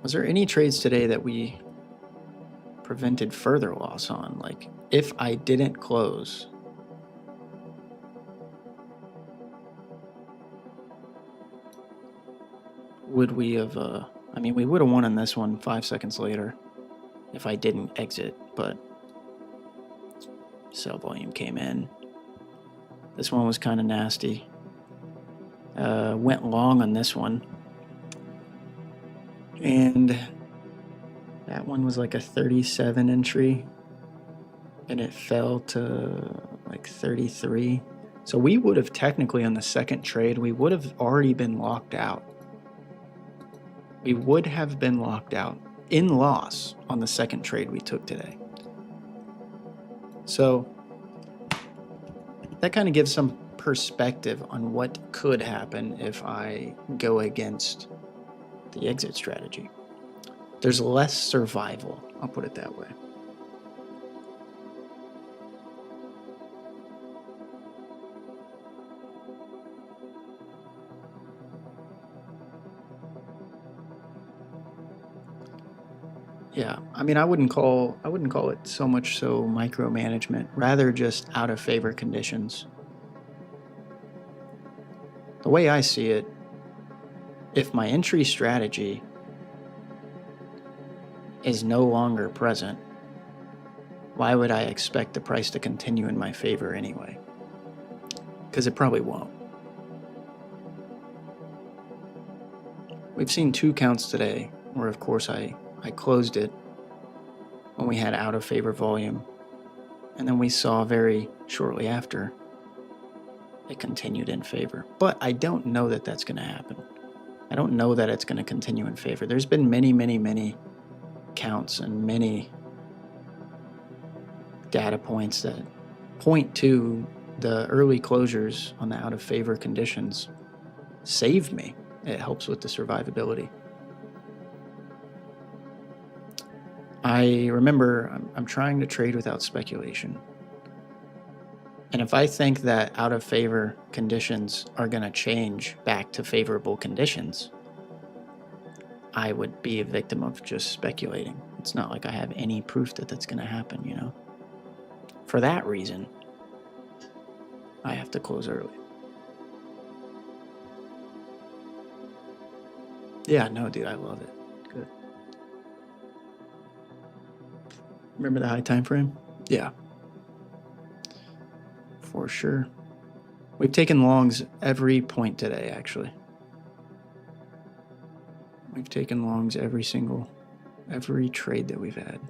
Speaker 1: Was there any trades today that we prevented further loss on? Like, if I didn't close, would we have, we would have won on this one 5 seconds later if I didn't exit, but sell volume came in. This one was kind of nasty. Went long on this one. And that one was like a 37 entry, and it fell to like 33. So we would have technically, on the second trade, we would have already been locked out. We would have been locked out in loss on the second trade we took today. So that kind of gives some perspective on what could happen if I go against the exit strategy. There's less survival, I'll put it that way. Yeah, I wouldn't call it so much so micromanagement, rather just out of favor conditions. The way I see it, if my entry strategy is no longer present, why would I expect the price to continue in my favor anyway? Because it probably won't. We've seen 2 counts today where, of course, I closed it when we had out of favor volume, and then we saw very shortly after it continued in favor. But I don't know that that's going to happen. I don't know that it's going to continue in favor. There's been many counts and many data points that point to the early closures on the out of favor conditions saved me. It helps with the survivability. I remember I'm trying to trade without speculation. And if I think that out of favor conditions are going to change back to favorable conditions, I would be a victim of just speculating. It's not like I have any proof that that's going to happen, For that reason, I have to close early. Yeah, no, dude, I love it. Good. Remember the high time frame? Yeah. For sure. We've taken longs every point today, actually. We've taken longs every trade that we've had.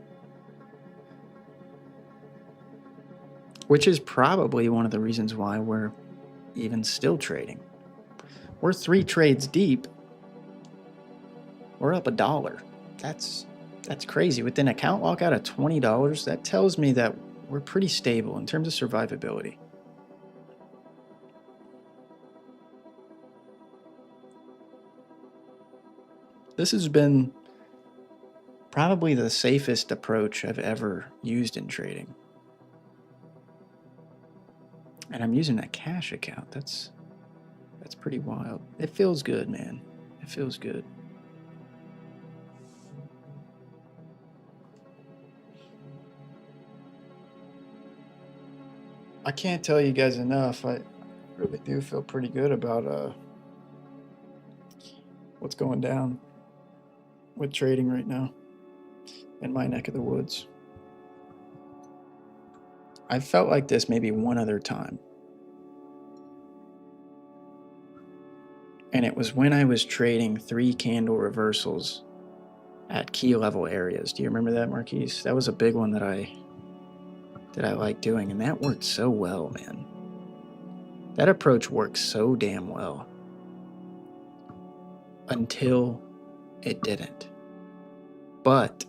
Speaker 1: Which is probably one of the reasons why we're even still trading. We're 3 trades deep. We're up $1. That's crazy. With an account lock out of $20, that tells me that we're pretty stable in terms of survivability. This has been probably the safest approach I've ever used in trading. And I'm using a cash account. That's pretty wild. It feels good, man. It feels good. I can't tell you guys enough. I really do feel pretty good about what's going down with trading right now in my neck of the woods. I felt like this maybe one other time. And it was when I was trading 3 candle reversals at key level areas. Do you remember that, Marquise? That was a big one that I like doing, and that worked so well, man. That approach works so damn well. Until it didn't. But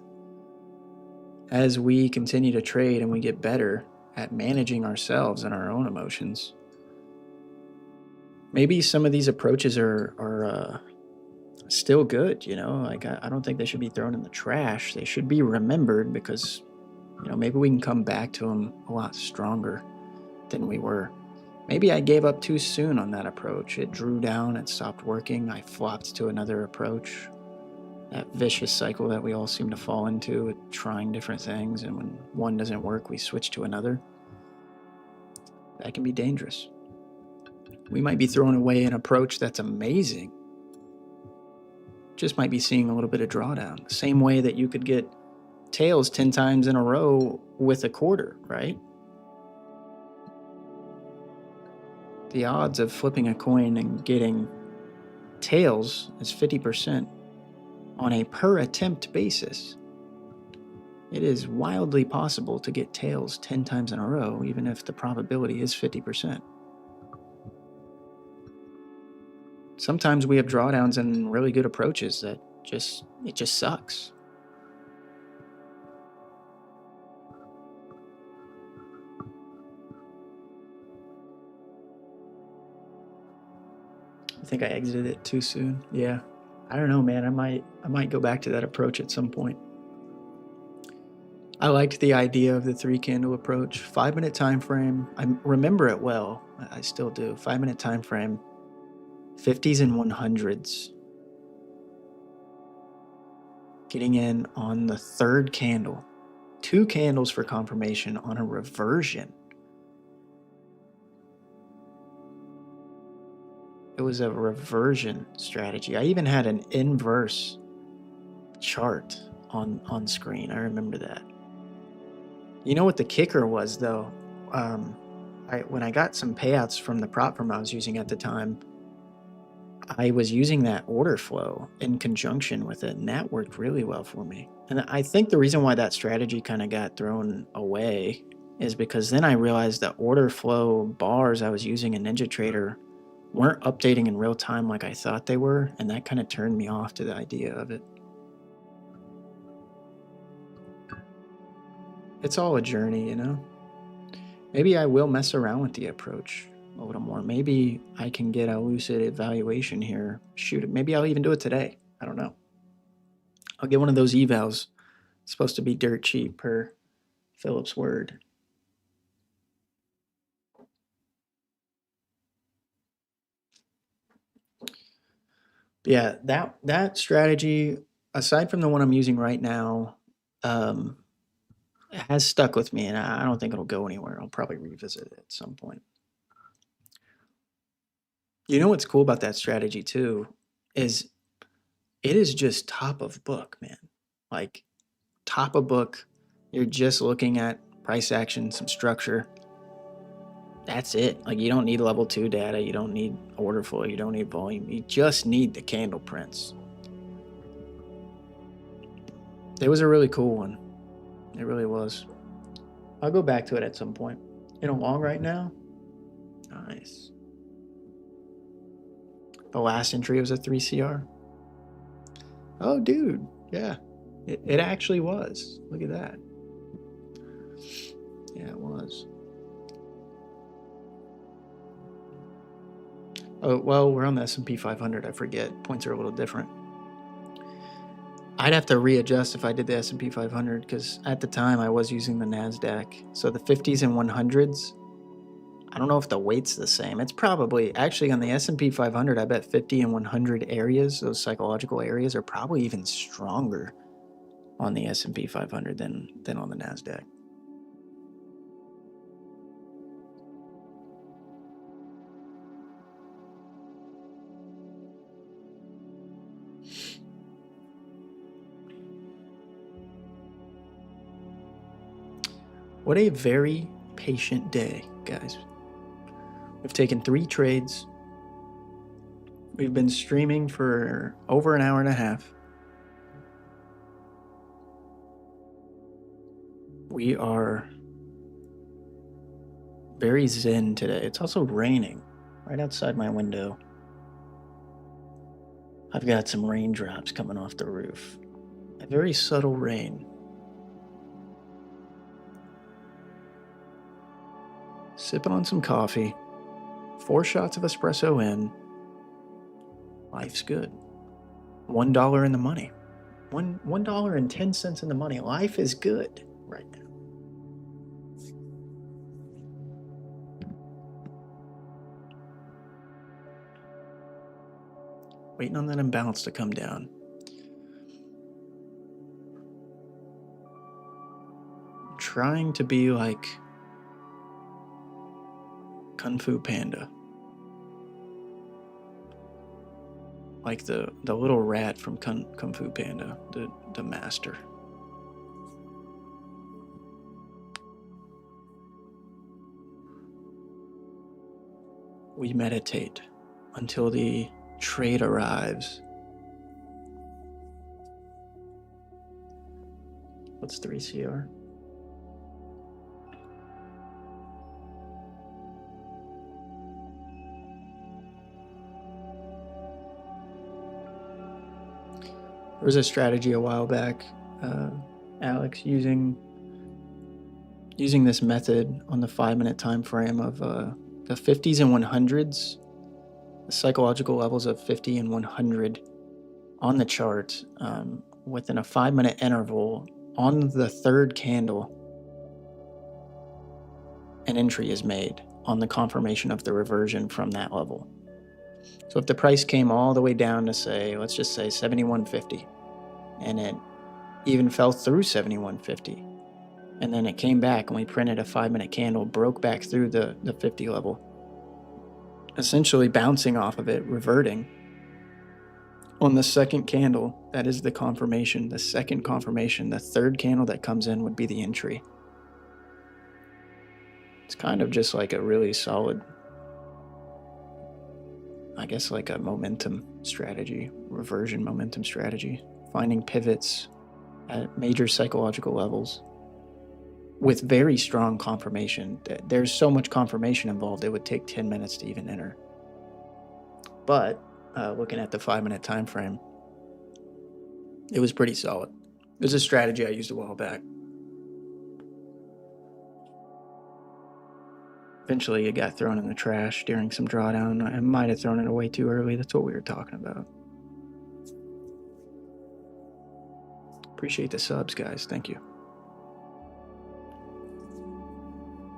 Speaker 1: as we continue to trade and we get better at managing ourselves and our own emotions, maybe some of these approaches are still good, you know, like I don't think they should be thrown in the trash. They should be remembered because, you know, maybe we can come back to them a lot stronger than we were. Maybe I gave up too soon on that approach. It drew down, it stopped working. I flopped to another approach. That vicious cycle that we all seem to fall into with trying different things, and when one doesn't work, we switch to another. That can be dangerous. We might be throwing away an approach that's amazing. Just might be seeing a little bit of drawdown. The same way that you could get tails 10 times in a row with a quarter, right? The odds of flipping a coin and getting tails is 50% on a per attempt basis. It is wildly possible to get tails 10 times in a row, even if the probability is 50%. Sometimes we have drawdowns and really good approaches that it just sucks. I think I exited it too soon. Yeah. I don't know, man. I might go back to that approach at some point. I liked the idea of the 3-candle approach. 5-minute time frame. I remember it well. I still do. 5-minute time frame. 50s and 100s. Getting in on the 3rd candle. 2 candles for confirmation on a reversion. It was a reversion strategy. I even had an inverse chart on screen. I remember that. You know what the kicker was, though? When I got some payouts from the prop firm I was using at the time, I was using that order flow in conjunction with it, and that worked really well for me. And I think the reason why that strategy kind of got thrown away is because then I realized that order flow bars I was using in NinjaTrader weren't updating in real time like I thought they were, and that kind of turned me off to the idea of it. It's all a journey, you know? Maybe I will mess around with the approach a little more. Maybe I can get a lucid evaluation here. Shoot it. Maybe I'll even do it today. I don't know. I'll get one of those evals. It's supposed to be dirt cheap per Philip's word. Yeah, that strategy, aside from the one I'm using right now, has stuck with me, and I don't think it'll go anywhere. I'll probably revisit it at some point. You know what's cool about that strategy too is it is just top of book, man. Like top of book, you're just looking at price action, some structure. That's it. Like you don't need level 2 data, you don't need order flow, you don't need volume. You just need the candle prints. It was a really cool one. It really was. I'll go back to it at some point. In a long right now. Nice. The last entry was a 3CR. Oh, dude. Yeah. It actually was. Look at that. Yeah, it was. Oh, well, we're on the S&P 500. I forget. Points are a little different. I'd have to readjust if I did the S&P 500 because at the time I was using the NASDAQ. So the 50s and 100s, I don't know if the weight's the same. It's probably, actually on the S&P 500, I bet 50 and 100 areas, those psychological areas, are probably even stronger on the S&P 500 than on the NASDAQ. What a very patient day, guys. We've taken 3 trades. We've been streaming for over an hour and a half. We are very zen today. It's also raining right outside my window. I've got some raindrops coming off the roof. A very subtle rain. Sipping on some coffee, 4 shots of espresso in. Life's good. $1 in the money. $1.10 in the money. Life is good right now. Waiting on that imbalance to come down. Trying to be like Kung Fu Panda. Like the little rat from Kung Fu Panda, the master. We meditate until the trade arrives. What's 3CR? There was a strategy a while back, Alex, using this method on the 5-minute time frame of the 50s and 100s, the psychological levels of 50 and 100 on the chart within a 5-minute interval. On the third candle, an entry is made on the confirmation of the reversion from that level. So if the price came all the way down to, say, let's just say 71.50, and it even fell through 71.50, and then it came back and we printed a 5-minute candle, broke back through the 50 level, essentially bouncing off of it, reverting. On the second candle, that is the confirmation. The second confirmation, the third candle that comes in would be the entry. It's kind of just like a really solid, I guess, like a momentum strategy, reversion momentum strategy, finding pivots at major psychological levels with very strong confirmation. There's so much confirmation involved, it would take 10 minutes to even enter. But looking at the 5-minute time frame, it was pretty solid. It was a strategy I used a while back. Eventually, it got thrown in the trash during some drawdown. I might have thrown it away too early. That's what we were talking about. Appreciate the subs, guys. Thank you.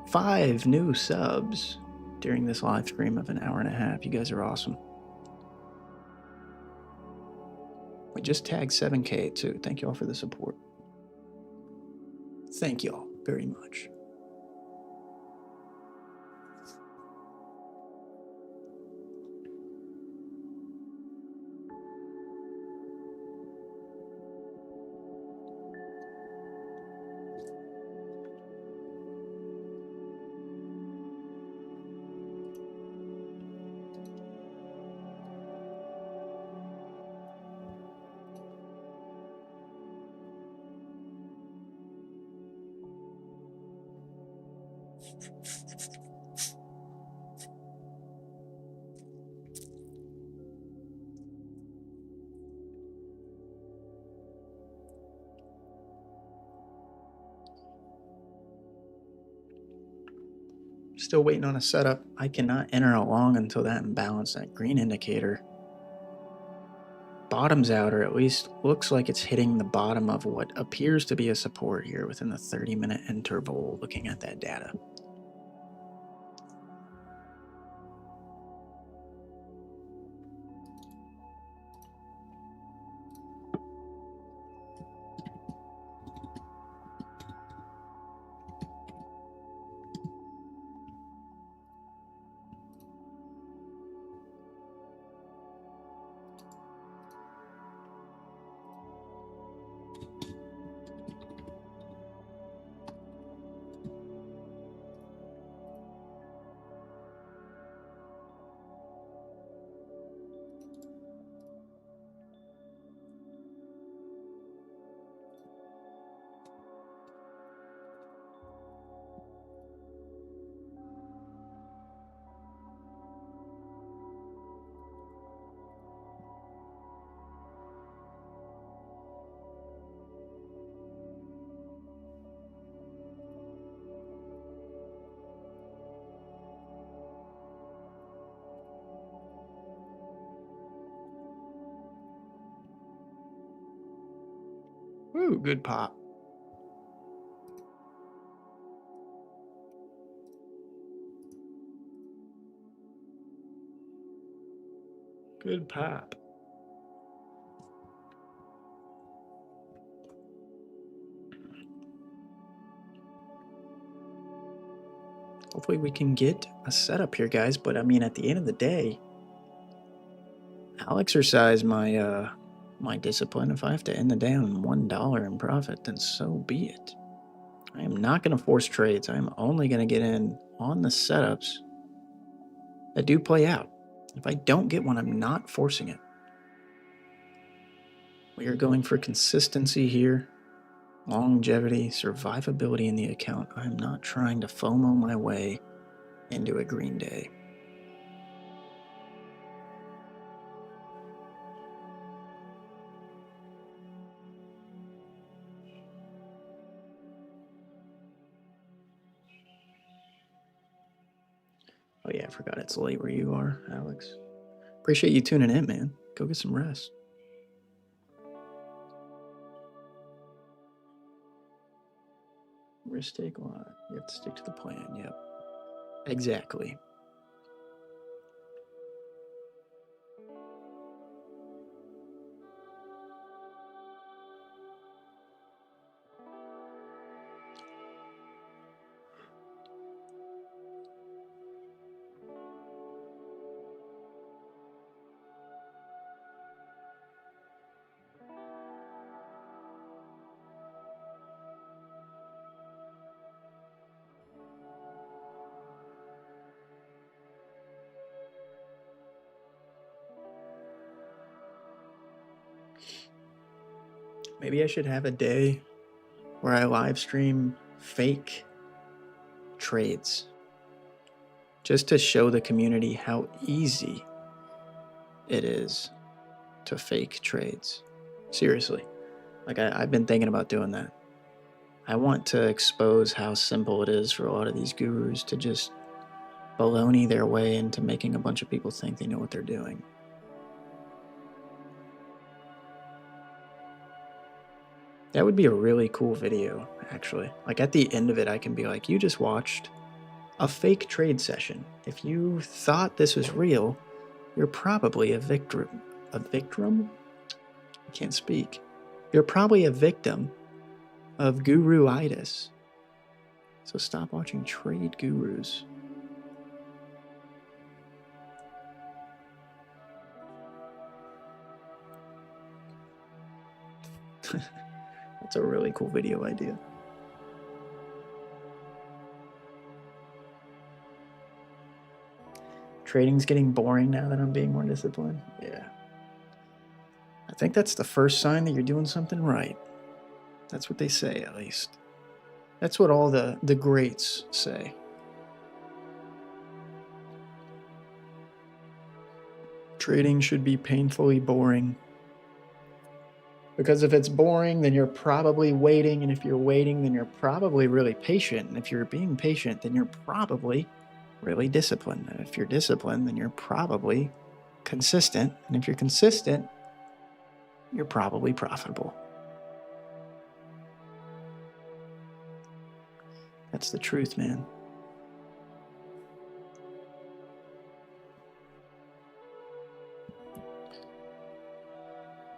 Speaker 1: 5 new subs during this live stream of an hour and a half. You guys are awesome. We just tagged 7K too. Thank you all for the support. Thank you all very much. Still waiting on a setup. I cannot enter a long until that imbalance, that green indicator, bottoms out, or at least looks like it's hitting the bottom of what appears to be a support here within the 30-minute interval, looking at that data. Ooh, good pop. Good pop. Hopefully we can get a setup here, guys. But I mean, at the end of the day, I'll exercise my my discipline. If I have to end the day on $1 in profit, then so be it. I am not going to force trades. I am only going to get in on the setups that do play out. If I don't get one, I'm not forcing it. We are going for consistency here, longevity, survivability in the account. I'm not trying to FOMO my way into a green day. Oh yeah, I forgot it's late where you are, Alex. Appreciate you tuning in, man. Go get some rest. Risk take lot. You have to stick to the plan. Yep. Exactly. Maybe I should have a day where I live stream fake trades just to show the community how easy it is to fake trades. Seriously. Like, I've been thinking about doing that. I want to expose how simple it is for a lot of these gurus to just baloney their way into making a bunch of people think they know what they're doing. That would be a really cool video, actually. Like, at the end of it, I can be like, you just watched a fake trade session. If you thought this was real, you're probably a victim. A victim? I can't speak. You're probably a victim of guru-itis. So stop watching trade gurus. That's a really cool video idea. Trading's getting boring now that I'm being more disciplined. Yeah. I think that's the first sign that you're doing something right. That's what they say, at least. That's what all the greats say. Trading should be painfully boring. Because if it's boring, then you're probably waiting. And if you're waiting, then you're probably really patient. And if you're being patient, then you're probably really disciplined. And if you're disciplined, then you're probably consistent. And if you're consistent, you're probably profitable. That's the truth, man.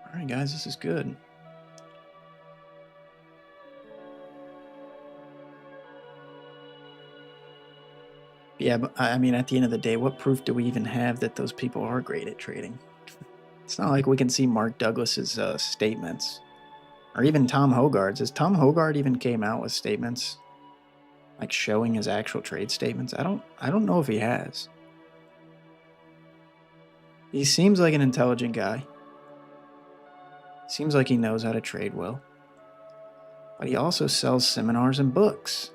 Speaker 1: All right, guys, this is good. Yeah, but I mean, at the end of the day, what proof do we even have that those people are great at trading? It's not like we can see Mark Douglas's statements, or even Tom Hogarth's. Has Tom Hogarth even came out with statements, like showing his actual trade statements? I don't know if he has. He seems like an intelligent guy. Seems like he knows how to trade well. But he also sells seminars and books.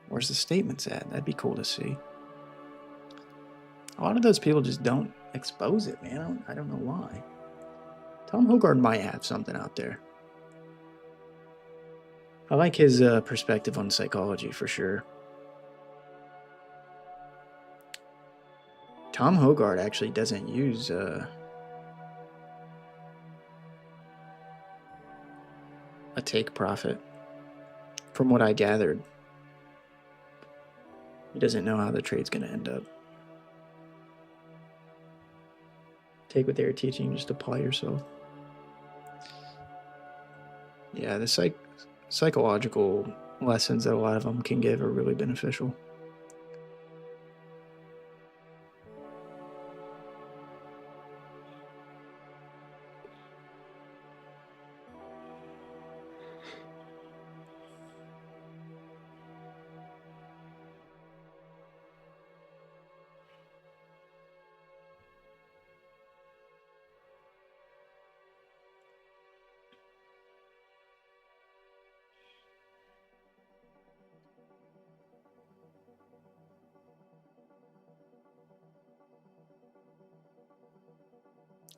Speaker 1: Where's the statements at? That'd be cool to see. A lot of those people just don't expose it, man. I don't know why. Tom Hogarth might have something out there. I like his perspective on psychology for sure. Tom Hogarth actually doesn't use take profit. From what I gathered, he doesn't know how the trade's going to end up. Take what they were teaching, just apply yourself. Yeah, the psychological lessons that a lot of them can give are really beneficial.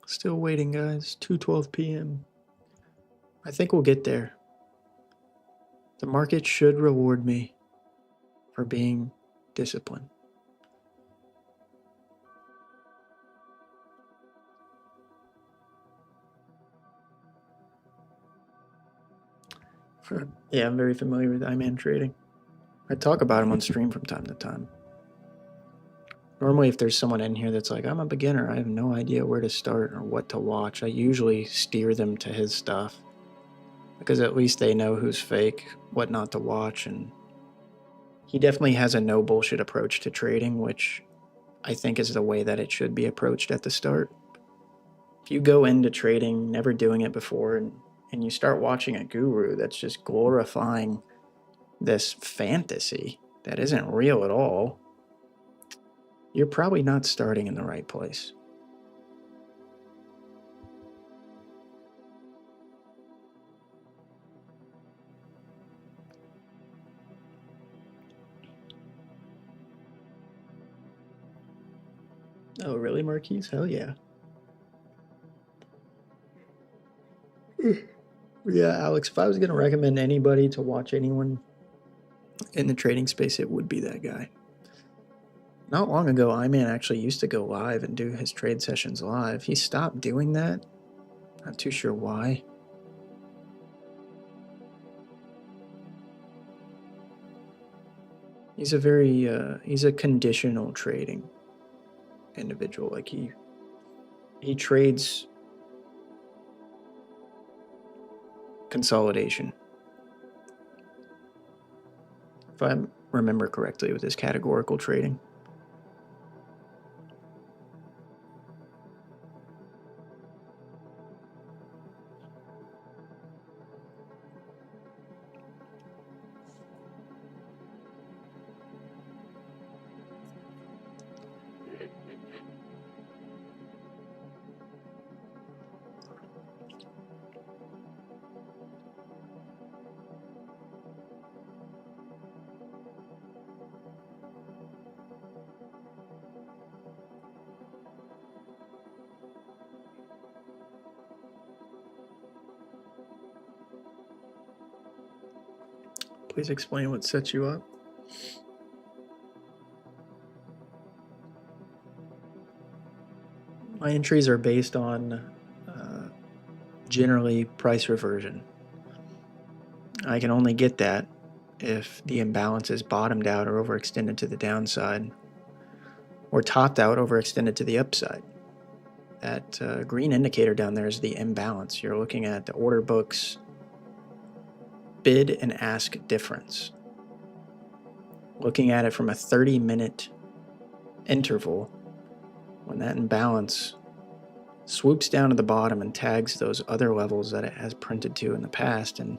Speaker 1: Still waiting, guys. 2:12 p.m. I think we'll get there. The market should reward me for being disciplined. Yeah, I'm very familiar with iMan trading. I talk about him on stream from time to time. Normally, if there's someone in here that's like, I'm a beginner, I have no idea where to start or what to watch, I usually steer them to his stuff. Because at least they know who's fake, what not to watch, and he definitely has a no bullshit approach to trading, which I think is the way that it should be approached at the start. If you go into trading never doing it before and you start watching a guru that's just glorifying this fantasy that isn't real at all, you're probably not starting in the right place. Oh, really, Marquise? Hell yeah. Yeah, Alex, if I was going to recommend anybody to watch anyone in the trading space, it would be that guy. Not long ago, iMan actually used to go live and do his trade sessions live. He stopped doing that. Not too sure why. He's a conditional trading individual. Like he trades consolidation. If I remember correctly with his categorical trading. Please explain what sets you up. My entries are based on generally price reversion. I can only get that if the imbalance is bottomed out or overextended to the downside, or topped out, overextended to the upside. That green indicator down there is the imbalance. You're looking at the order book's bid and ask difference. Looking at it from a 30-minute interval, when that imbalance swoops down to the bottom and tags those other levels that it has printed to in the past and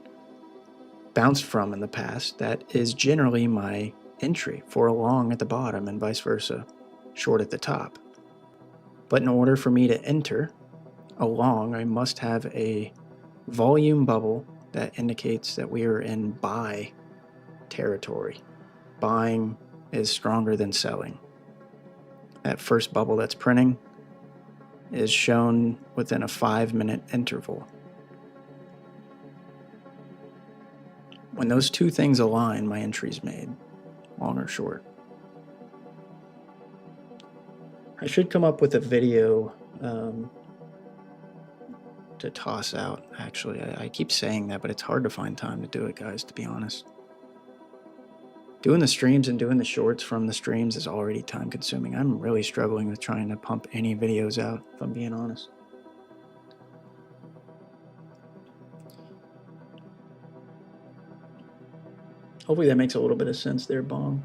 Speaker 1: bounced from in the past, that is generally my entry for a long at the bottom and vice versa, short at the top. But in order for me to enter a long, I must have a volume bubble that indicates that we are in buy territory. Buying is stronger than selling. That first bubble that's printing is shown within a 5-minute interval. When those two things align, my entry's made, long or short. I should come up with a video to toss out, actually. I keep saying that, but it's hard to find time to do it, guys, to be honest. Doing the streams and doing the shorts from the streams is already time consuming. I'm really struggling with trying to pump any videos out, if I'm being honest. Hopefully that makes a little bit of sense there, Bong.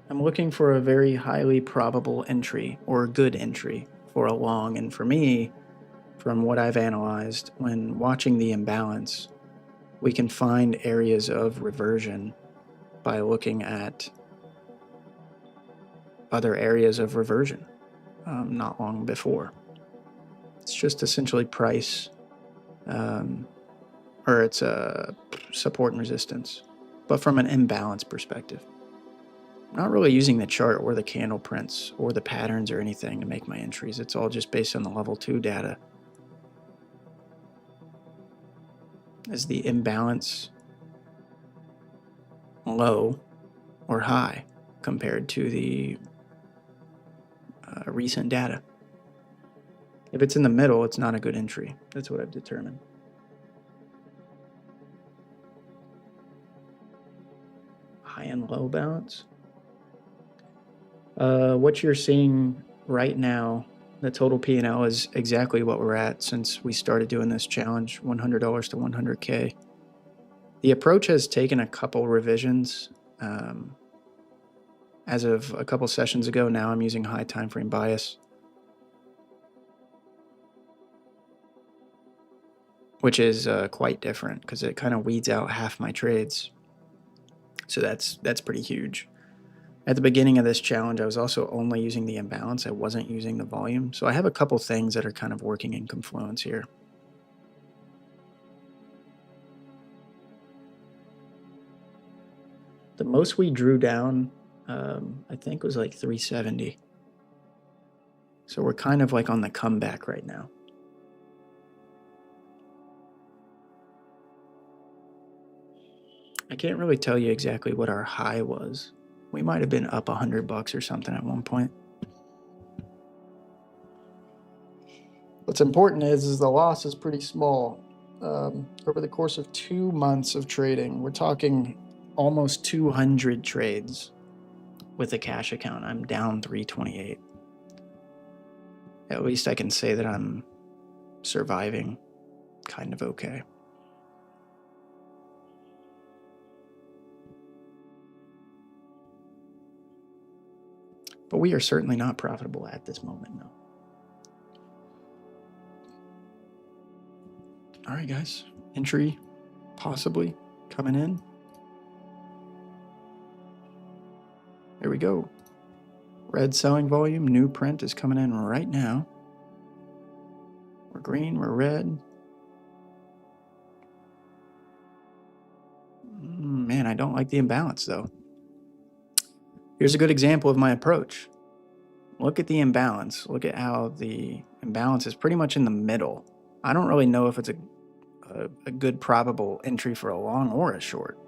Speaker 1: I'm looking for a very highly probable entry or a good entry for a long. And for me, from what I've analyzed, when watching the imbalance, we can find areas of reversion by looking at other areas of reversion not long before. It's just essentially price, or it's a support and resistance, but from an imbalance perspective. I'm not really using the chart or the candle prints or the patterns or anything to make my entries. It's all just based on the level 2 data. Is the imbalance low or high compared to the recent data? If it's in the middle, it's not a good entry. That's what I've determined. High and low balance. What you're seeing right now, the total P&L is exactly what we're at since we started doing this challenge, $100 to 100K. The approach has taken a couple revisions. As of a couple sessions ago, now I'm using high time frame bias, which is quite different because it kind of weeds out half my trades. So that's pretty huge. At the beginning of this challenge, I was also only using the imbalance. I wasn't using the volume. So I have a couple things that are kind of working in confluence here. The most we drew down, I think, was like 370. So we're kind of like on the comeback right now. I can't really tell you exactly what our high was. We might have been up $100 or something at one point. What's important is the loss is pretty small. Over the course of 2 months of trading, we're talking almost 200 trades with a cash account. I'm down 328. At least I can say that I'm surviving kind of okay. But we are certainly not profitable at this moment, no. All right, guys. Entry possibly coming in. There we go. Red selling volume, new print is coming in right now. We're green, we're red. Man, I don't like the imbalance though. Here's a good example of my approach. Look at the imbalance. Look at how the imbalance is pretty much in the middle. I don't really know if it's a good probable entry for a long or a short.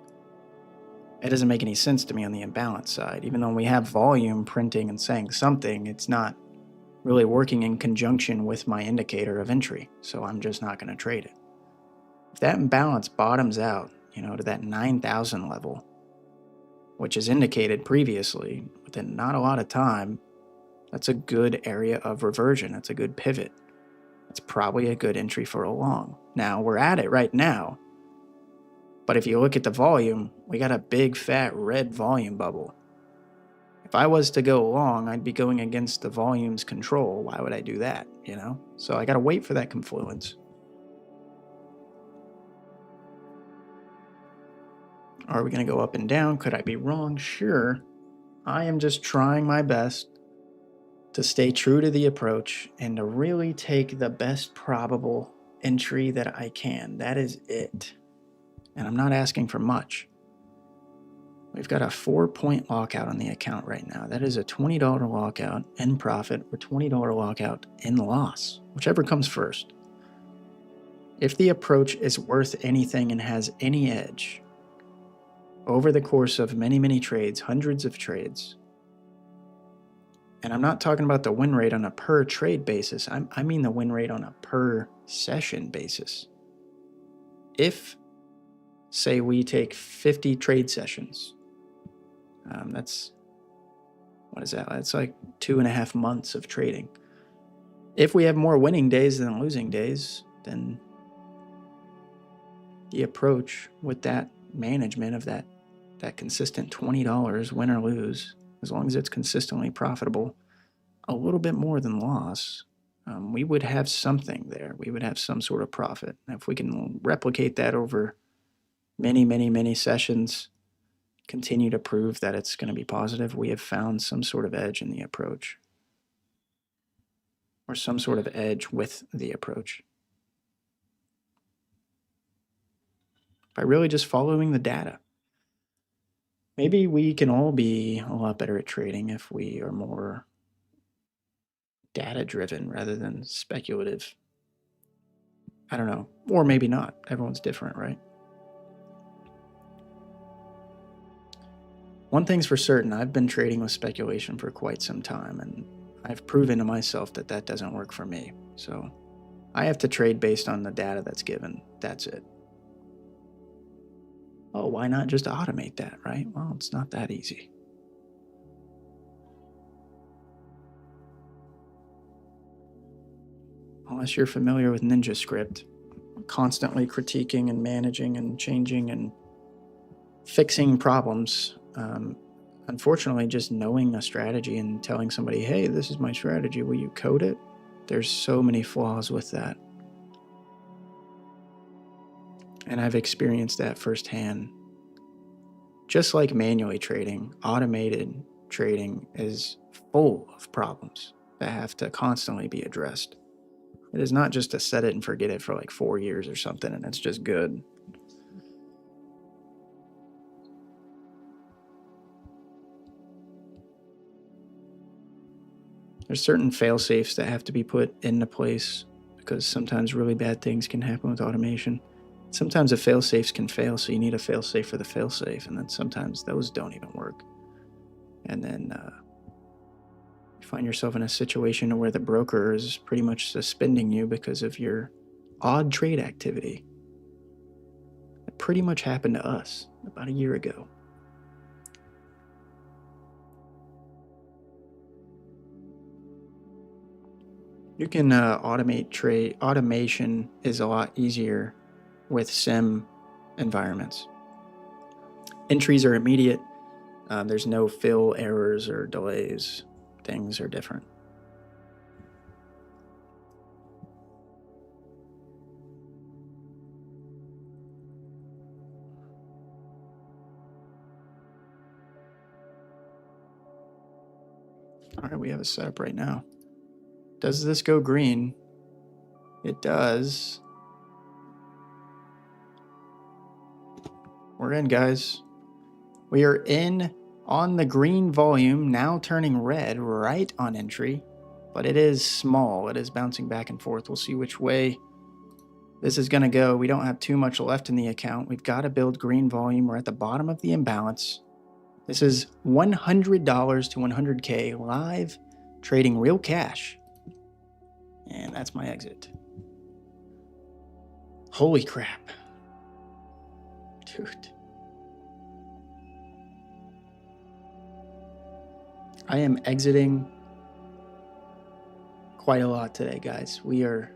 Speaker 1: It doesn't make any sense to me on the imbalance side. Even though we have volume printing and saying something, it's not really working in conjunction with my indicator of entry. So I'm just not going to trade it. If that imbalance bottoms out, to that 9,000 level, which is indicated previously within not a lot of time, that's a good area of reversion. That's a good pivot. It's probably a good entry for a long. Now, we're at it right now. But if you look at the volume, we got a big fat red volume bubble. If I was to go long, I'd be going against the volume's control. Why would I do that, So I got to wait for that confluence. Are we going to go up and down? Could I be wrong? Sure. I am just trying my best to stay true to the approach and to really take the best probable entry that I can. That is it. And I'm not asking for much. We've got a 4-point lockout on the account right now. That is a $20 lockout in profit or $20 lockout in loss, whichever comes first. If the approach is worth anything and has any edge, over the course of many, many trades, hundreds of trades, And I'm not talking about the win rate on a per trade basis. I mean the win rate on a per session basis. If, say, we take 50 trade sessions, that's, what is that? That's like 2.5 months of trading. If we have more winning days than losing days, then the approach with that management of that consistent $20, win or lose, as long as it's consistently profitable, a little bit more than loss, we would have something there. We would have some sort of profit. And if we can replicate that over many, many, many sessions, continue to prove that it's going to be positive, we have found some sort of edge in the approach, or some sort of edge with the approach, by really just following the data. Maybe we can all be a lot better at trading if we are more data-driven rather than speculative. I don't know. Or maybe not. Everyone's different, right? One thing's for certain, I've been trading with speculation for quite some time, and I've proven to myself that that doesn't work for me. So I have to trade based on the data that's given. That's it. Oh, why not just automate that, right? Well, it's not that easy. Unless you're familiar with Ninja Script, constantly critiquing and managing and changing and fixing problems. Unfortunately, just knowing a strategy and telling somebody, hey, this is my strategy, will you code it? There's so many flaws with that. And I've experienced that firsthand. Just like manually trading, automated trading is full of problems that have to constantly be addressed. It is not just to set it and forget it for like 4 years or something and it's just good. There's certain fail-safes that have to be put into place because sometimes really bad things can happen with automation. Sometimes the fail-safes can fail, so you need a fail-safe for the fail-safe, and then sometimes those don't even work. And then you find yourself in a situation where the broker is pretty much suspending you because of your odd trade activity. It pretty much happened to us about a year ago. You can automate trade. Automation is a lot easier with sim environments. Entries are immediate. There's no fill errors or delays. Things are different. All right, we have a setup right now. Does this go green? It does. We're in, guys. We are in on the green volume, now turning red right on entry, but it is small. It is bouncing back and forth. We'll see which way this is going to go. We don't have too much left in the account. We've got to build green volume. We're at the bottom of the imbalance. This is $100 to 100K live trading real cash. And that's my exit. Holy crap. Dude. I am exiting quite a lot today, guys. We are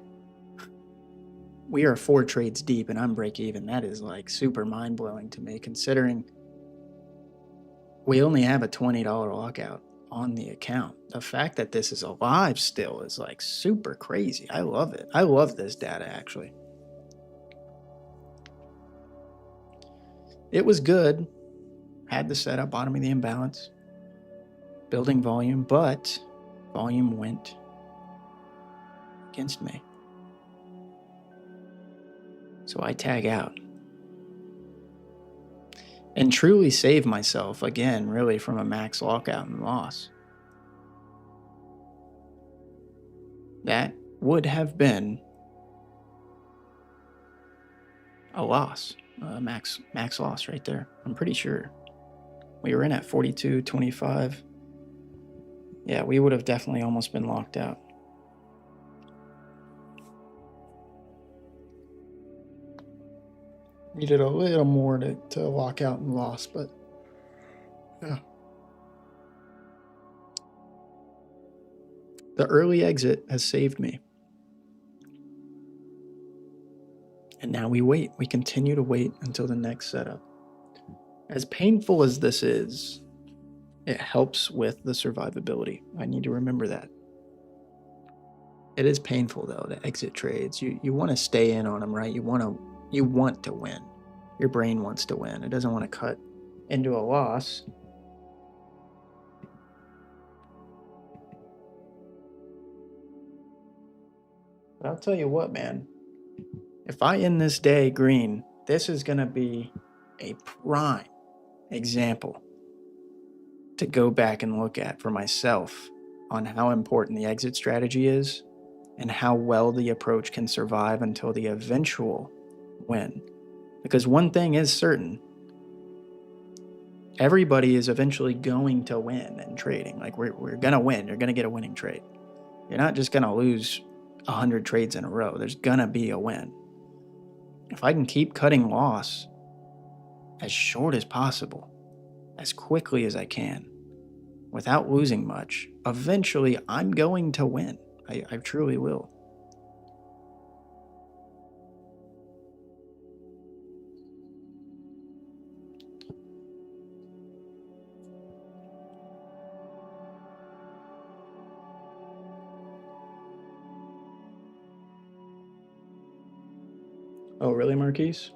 Speaker 1: 4 trades deep and I'm break even. That is like super mind-blowing to me, considering we only have a $20 lockout on the account. The fact that this is alive still is like super crazy. I love it. I love this data, actually. It was good. Had the setup, bottom of the imbalance, building volume, but volume went against me. So I tag out. And truly save myself, again, really from a max lockout and loss. That would have been a loss, a max loss right there. I'm pretty sure. We were in at 42.25. Yeah, we would have definitely almost been locked out. Needed a little more to lock out and loss, but yeah. The early exit has saved me. And now we wait. We continue to wait until the next setup. As painful as this is, it helps with the survivability. I need to remember that. It is painful though to exit trades. You want to stay in on them, right? You want to win. Your brain wants to win. It doesn't want to cut into a loss. But I'll tell you what, man. If I end this day green, this is going to be a prime example to go back and look at for myself on how important the exit strategy is and how well the approach can survive until the eventual win. Because one thing is certain, everybody is eventually going to win in trading. Like we're going to win. You're going to get a winning trade. You're not just going to lose 100 trades in a row. There's going to be a win. If I can keep cutting loss as short as possible, as quickly as I can, without losing much, eventually I'm going to win. I truly will. Oh, really, Marquise?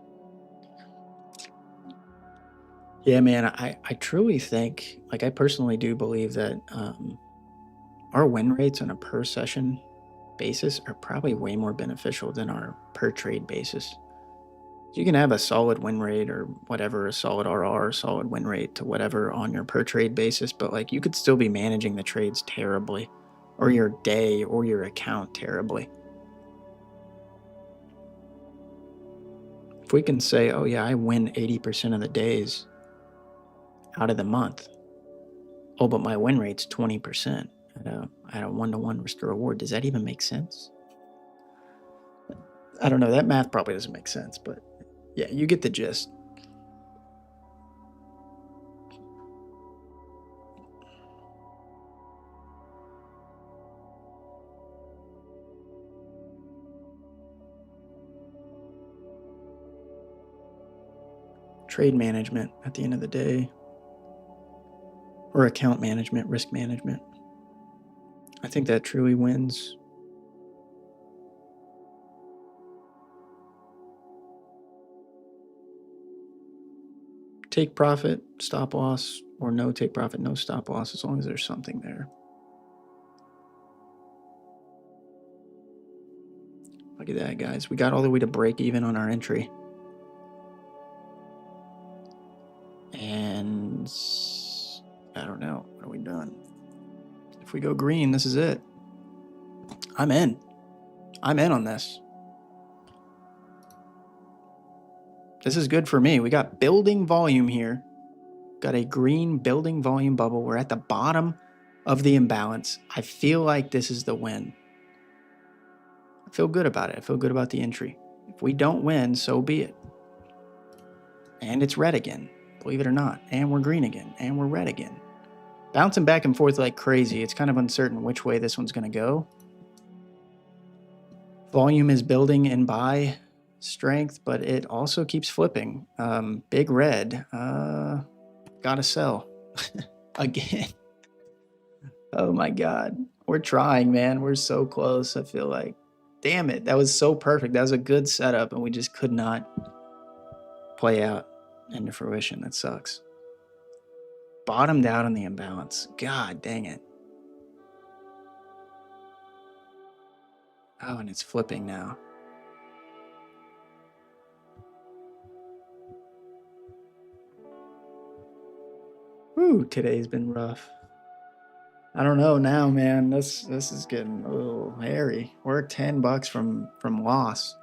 Speaker 1: Yeah, man, I truly think, like, I personally do believe that our win rates on a per session basis are probably way more beneficial than our per trade basis. You can have a solid win rate or whatever, a solid RR, solid win rate to whatever on your per trade basis, but like you could still be managing the trades terribly or your day or your account terribly. If we can say, oh yeah, I win 80% of the days out of the month. Oh, but my win rate's 20% at a one-to-one risk to reward. Does that even make sense? I don't know. That math probably doesn't make sense, but yeah, you get the gist. Trade management at the end of the day, or account management, risk management. I think that truly wins. Take profit, stop loss, or no take profit, no stop loss, as long as there's something there. Look at that, guys. We got all the way to break even on our entry. And I don't know. What are we doing? If we go green, this is it. I'm in. I'm in on this. This is good for me. We got building volume here. Got a green building volume bubble. We're at the bottom of the imbalance. I feel like this is the win. I feel good about it. I feel good about the entry. If we don't win, so be it. And it's red again, believe it or not. And we're green again. And we're red again. Bouncing back and forth like crazy. It's kind of uncertain which way this one's going to go. Volume is building in buy strength, but it also keeps flipping. Big red. Gotta sell. Again. Oh my God. We're trying, man. We're so close, I feel like. Damn it. That was so perfect. That was a good setup, and we just could not play out into fruition. That sucks. Bottomed out on the imbalance. God dang it. Oh, and it's flipping now. Whew, today's been rough. I don't know now, man. This is getting a little hairy. We're $10 from loss.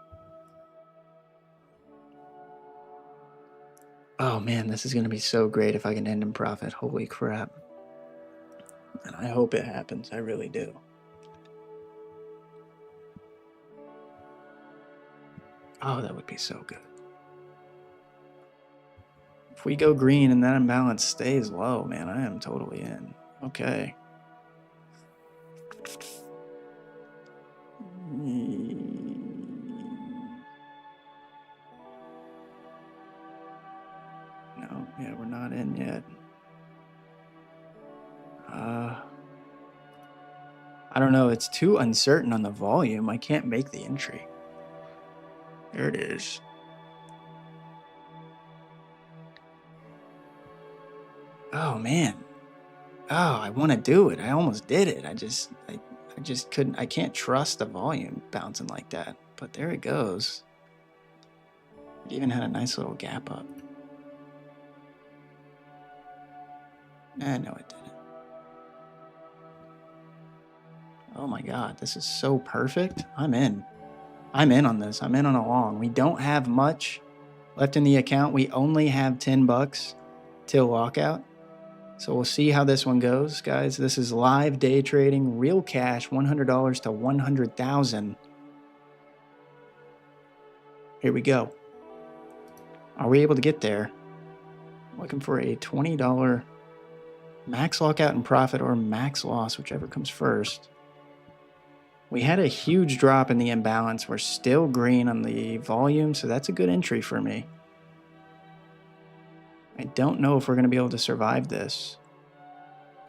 Speaker 1: Oh man, this is gonna be so great if I can end in profit. Holy crap. And I hope it happens. I really do. Oh, that would be so good. If we go green and that imbalance stays low, man, I am totally in. Okay. No, yeah, we're not in yet. I don't know. It's too uncertain on the volume. I can't make the entry. There it is. Oh, man. Oh, I want to do it. I almost did it. I just couldn't. I can't trust the volume bouncing like that. But there it goes. It even had a nice little gap up. No, it didn't. Oh my God, this is so perfect. I'm in. I'm in on this. I'm in on a long. We don't have much left in the account. We only have $10 till lockout. So we'll see how this one goes, guys. This is live day trading, real cash, $100 to $100,000. Here we go. Are we able to get there? Looking for a $20 max lockout and profit or max loss, whichever comes first. We had a huge drop in the imbalance. We're still green on the volume, so that's a good entry for me. I don't know if we're going to be able to survive this.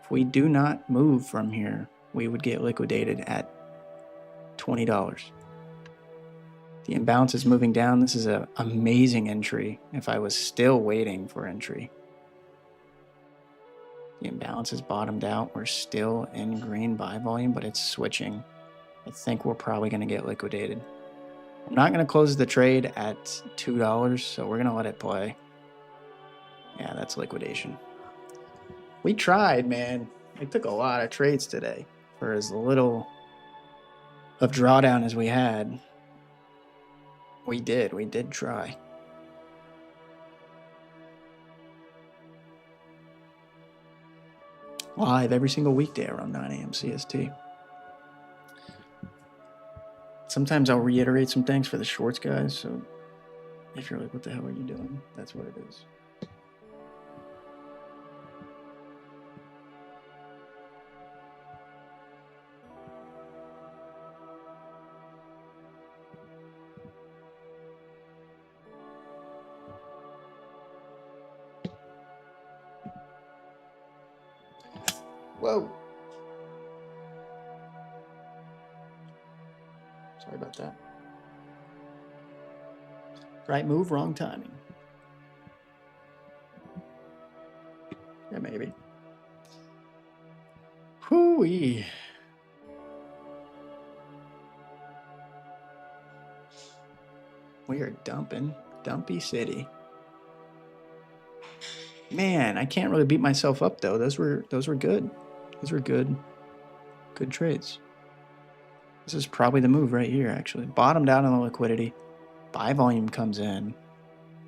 Speaker 1: If we do not move from here, we would get liquidated at $20. The imbalance is moving down. This is an amazing entry if I was still waiting for entry. The imbalance is bottomed out. We're still in green buy volume, but it's switching. I think we're probably going to get liquidated. I'm not going to close the trade at $2, so we're going to let it play. Yeah, that's liquidation. We tried, man. We took a lot of trades today for as little of drawdown as we had. We did try. Live every single weekday around 9 a.m. CST. Sometimes I'll reiterate some things for the shorts guys, so if you're like, what the hell are you doing? That's what it is. Whoa. Sorry about that. Right move, wrong timing. Yeah, maybe. Hoo-wee. We are dumping. Dumpy City. Man, I can't really beat myself up though. Those were good. Those were good trades. This is probably the move right here, actually. Bottomed out on the liquidity. Buy volume comes in.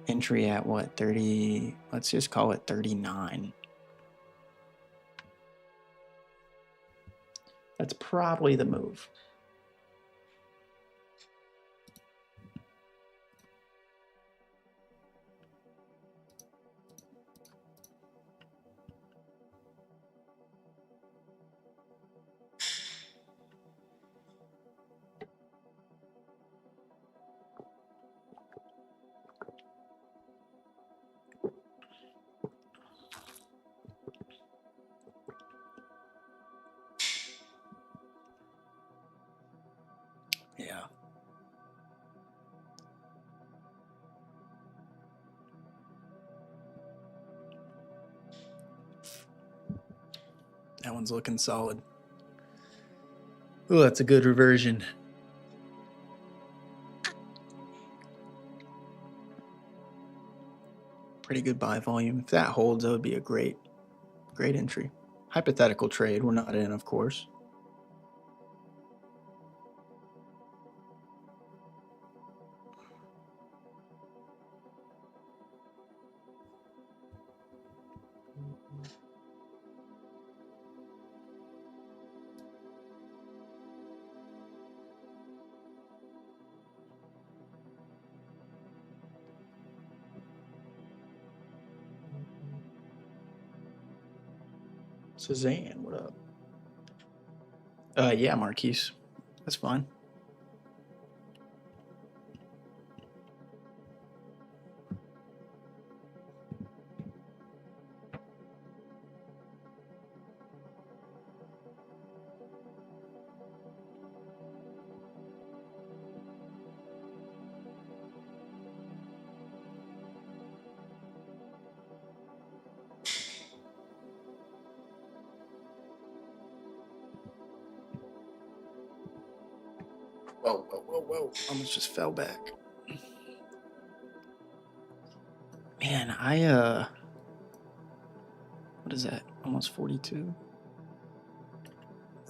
Speaker 1: Entry at what, 30? Let's just call it 39. That's probably the move. Yeah. That one's looking solid. Oh, that's a good reversion. Pretty good buy volume. If that holds, that would be a great entry. Hypothetical trade. We're not in, of course. Suzanne, what up? Yeah, Marquise. That's fine. Whoa, whoa, whoa, whoa. Almost just fell back. Man, what is that? Almost 42?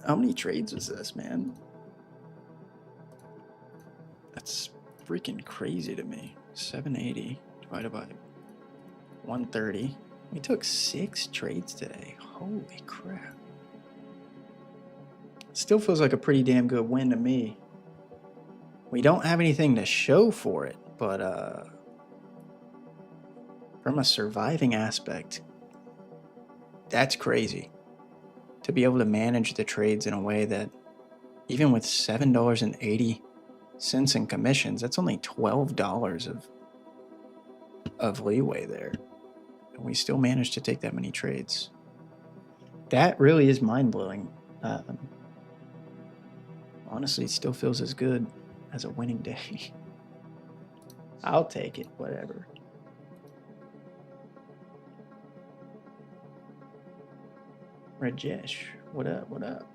Speaker 1: How many trades was this, man? That's freaking crazy to me. 780 divided by 130. We took 6 trades today. Holy crap. Still feels like a pretty damn good win to me. We don't have anything to show for it, but from a surviving aspect, that's crazy. To be able to manage the trades in a way that even with $7.80 in commissions, that's only $12 of leeway there. And we still managed to take that many trades. That really is mind-blowing. Honestly, it still feels as good as a winning day. I'll take it, whatever. Rajesh, what up, what up?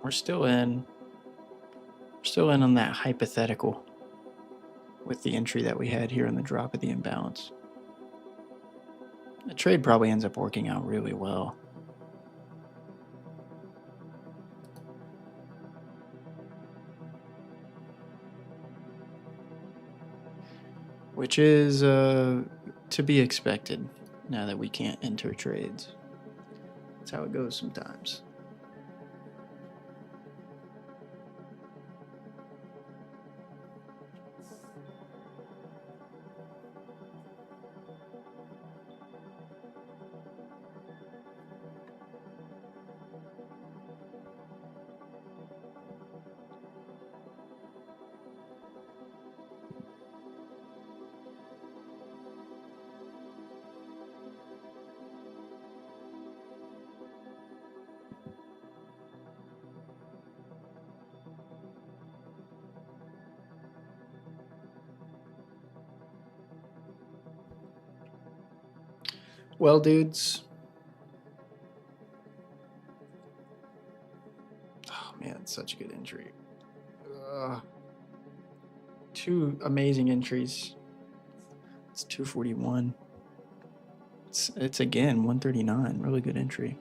Speaker 1: We're still in on that hypothetical with the entry that we had here in the drop of the imbalance. The trade probably ends up working out really well. Which is to be expected now that we can't enter trades. That's how it goes sometimes. Well, dudes. Oh, man, it's such a good entry. 2 amazing entries. It's 241. It's again 139. Really good entry.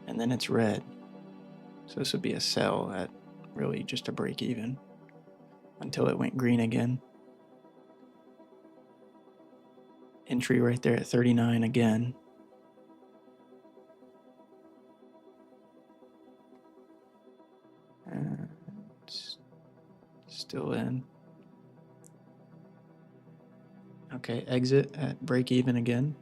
Speaker 1: And then it's red. So this would be a sell at really just a break even until it went green again. Entry right there at 39 again. And still in. Okay, exit at break even again.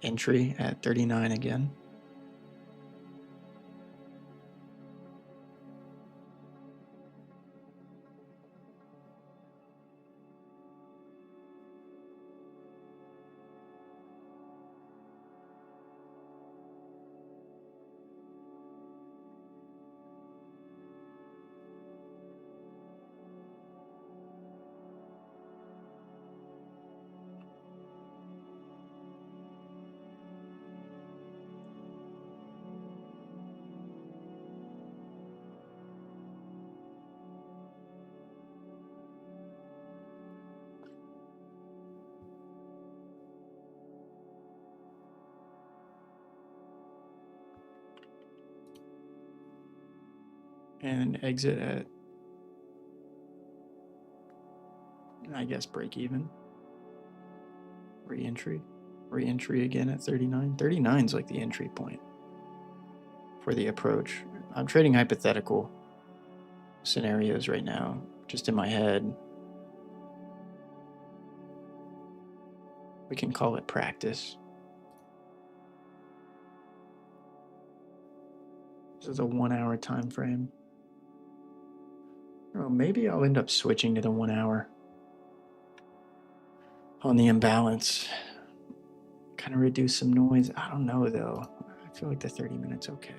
Speaker 1: Entry at 39 again. and exit at, I guess, break even. Re-entry. Re-entry again at 39. 39 is like the entry point for the approach. I'm trading hypothetical scenarios right now, just in my head. We can call it practice. This is a 1 hour time frame. Oh, maybe I'll end up switching to the 1 hour on the imbalance. Kind of reduce some noise. I don't know though. I feel like the 30 minutes okay.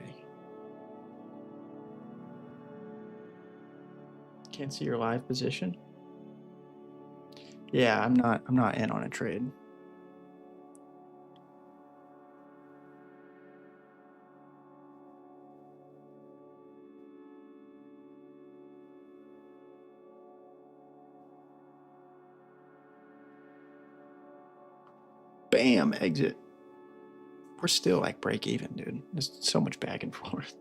Speaker 1: Can't see your live position. Yeah, I'm not in on a trade. Bam, exit. We're still like break even, dude. There's so much back and forth.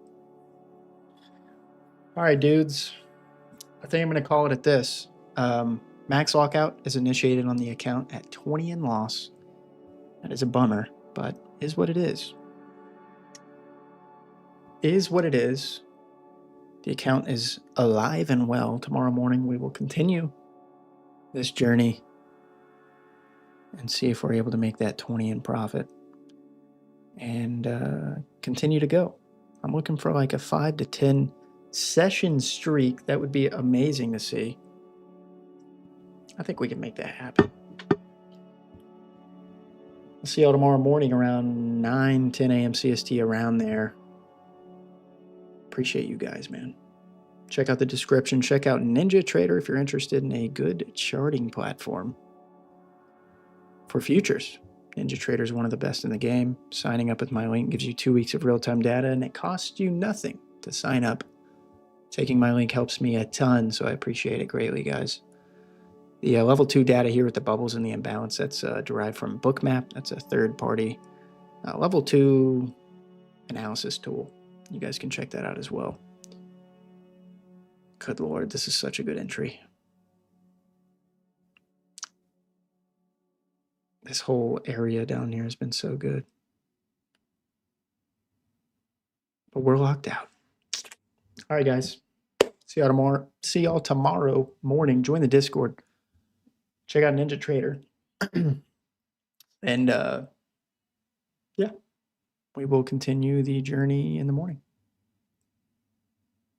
Speaker 1: All right, dudes. I think I'm going to call it at this. Max lockout is initiated on the account at 20 in loss. That is a bummer, but is what it is. Is what it is. The account is alive and well. Tomorrow morning, we will continue this journey and see if we're able to make that 20 in profit and continue to go. I'm looking for like a 5 to 10 session streak. That would be amazing to see. I think we can make that happen. I'll see y'all tomorrow morning around 9, 10 a.m. CST, around there. Appreciate you guys, man. Check out the description. Check out Ninja Trader if you're interested in a good charting platform for futures. Ninja Trader is one of the best in the game. Signing up with my link gives you 2 weeks of real-time data, and it costs you nothing to sign up. Taking my link helps me a ton, so I appreciate it greatly, guys. The level 2 data here with the bubbles and the imbalance, that's derived from Bookmap. That's a third-party level 2 analysis tool. You guys can check that out as well. Good Lord, this is such a good entry. This whole area down here has been so good. But we're locked out. All right, guys. See y'all tomorrow. See y'all tomorrow morning. Join the Discord. Check out Ninja Trader. And yeah, we will continue the journey in the morning.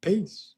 Speaker 1: Peace.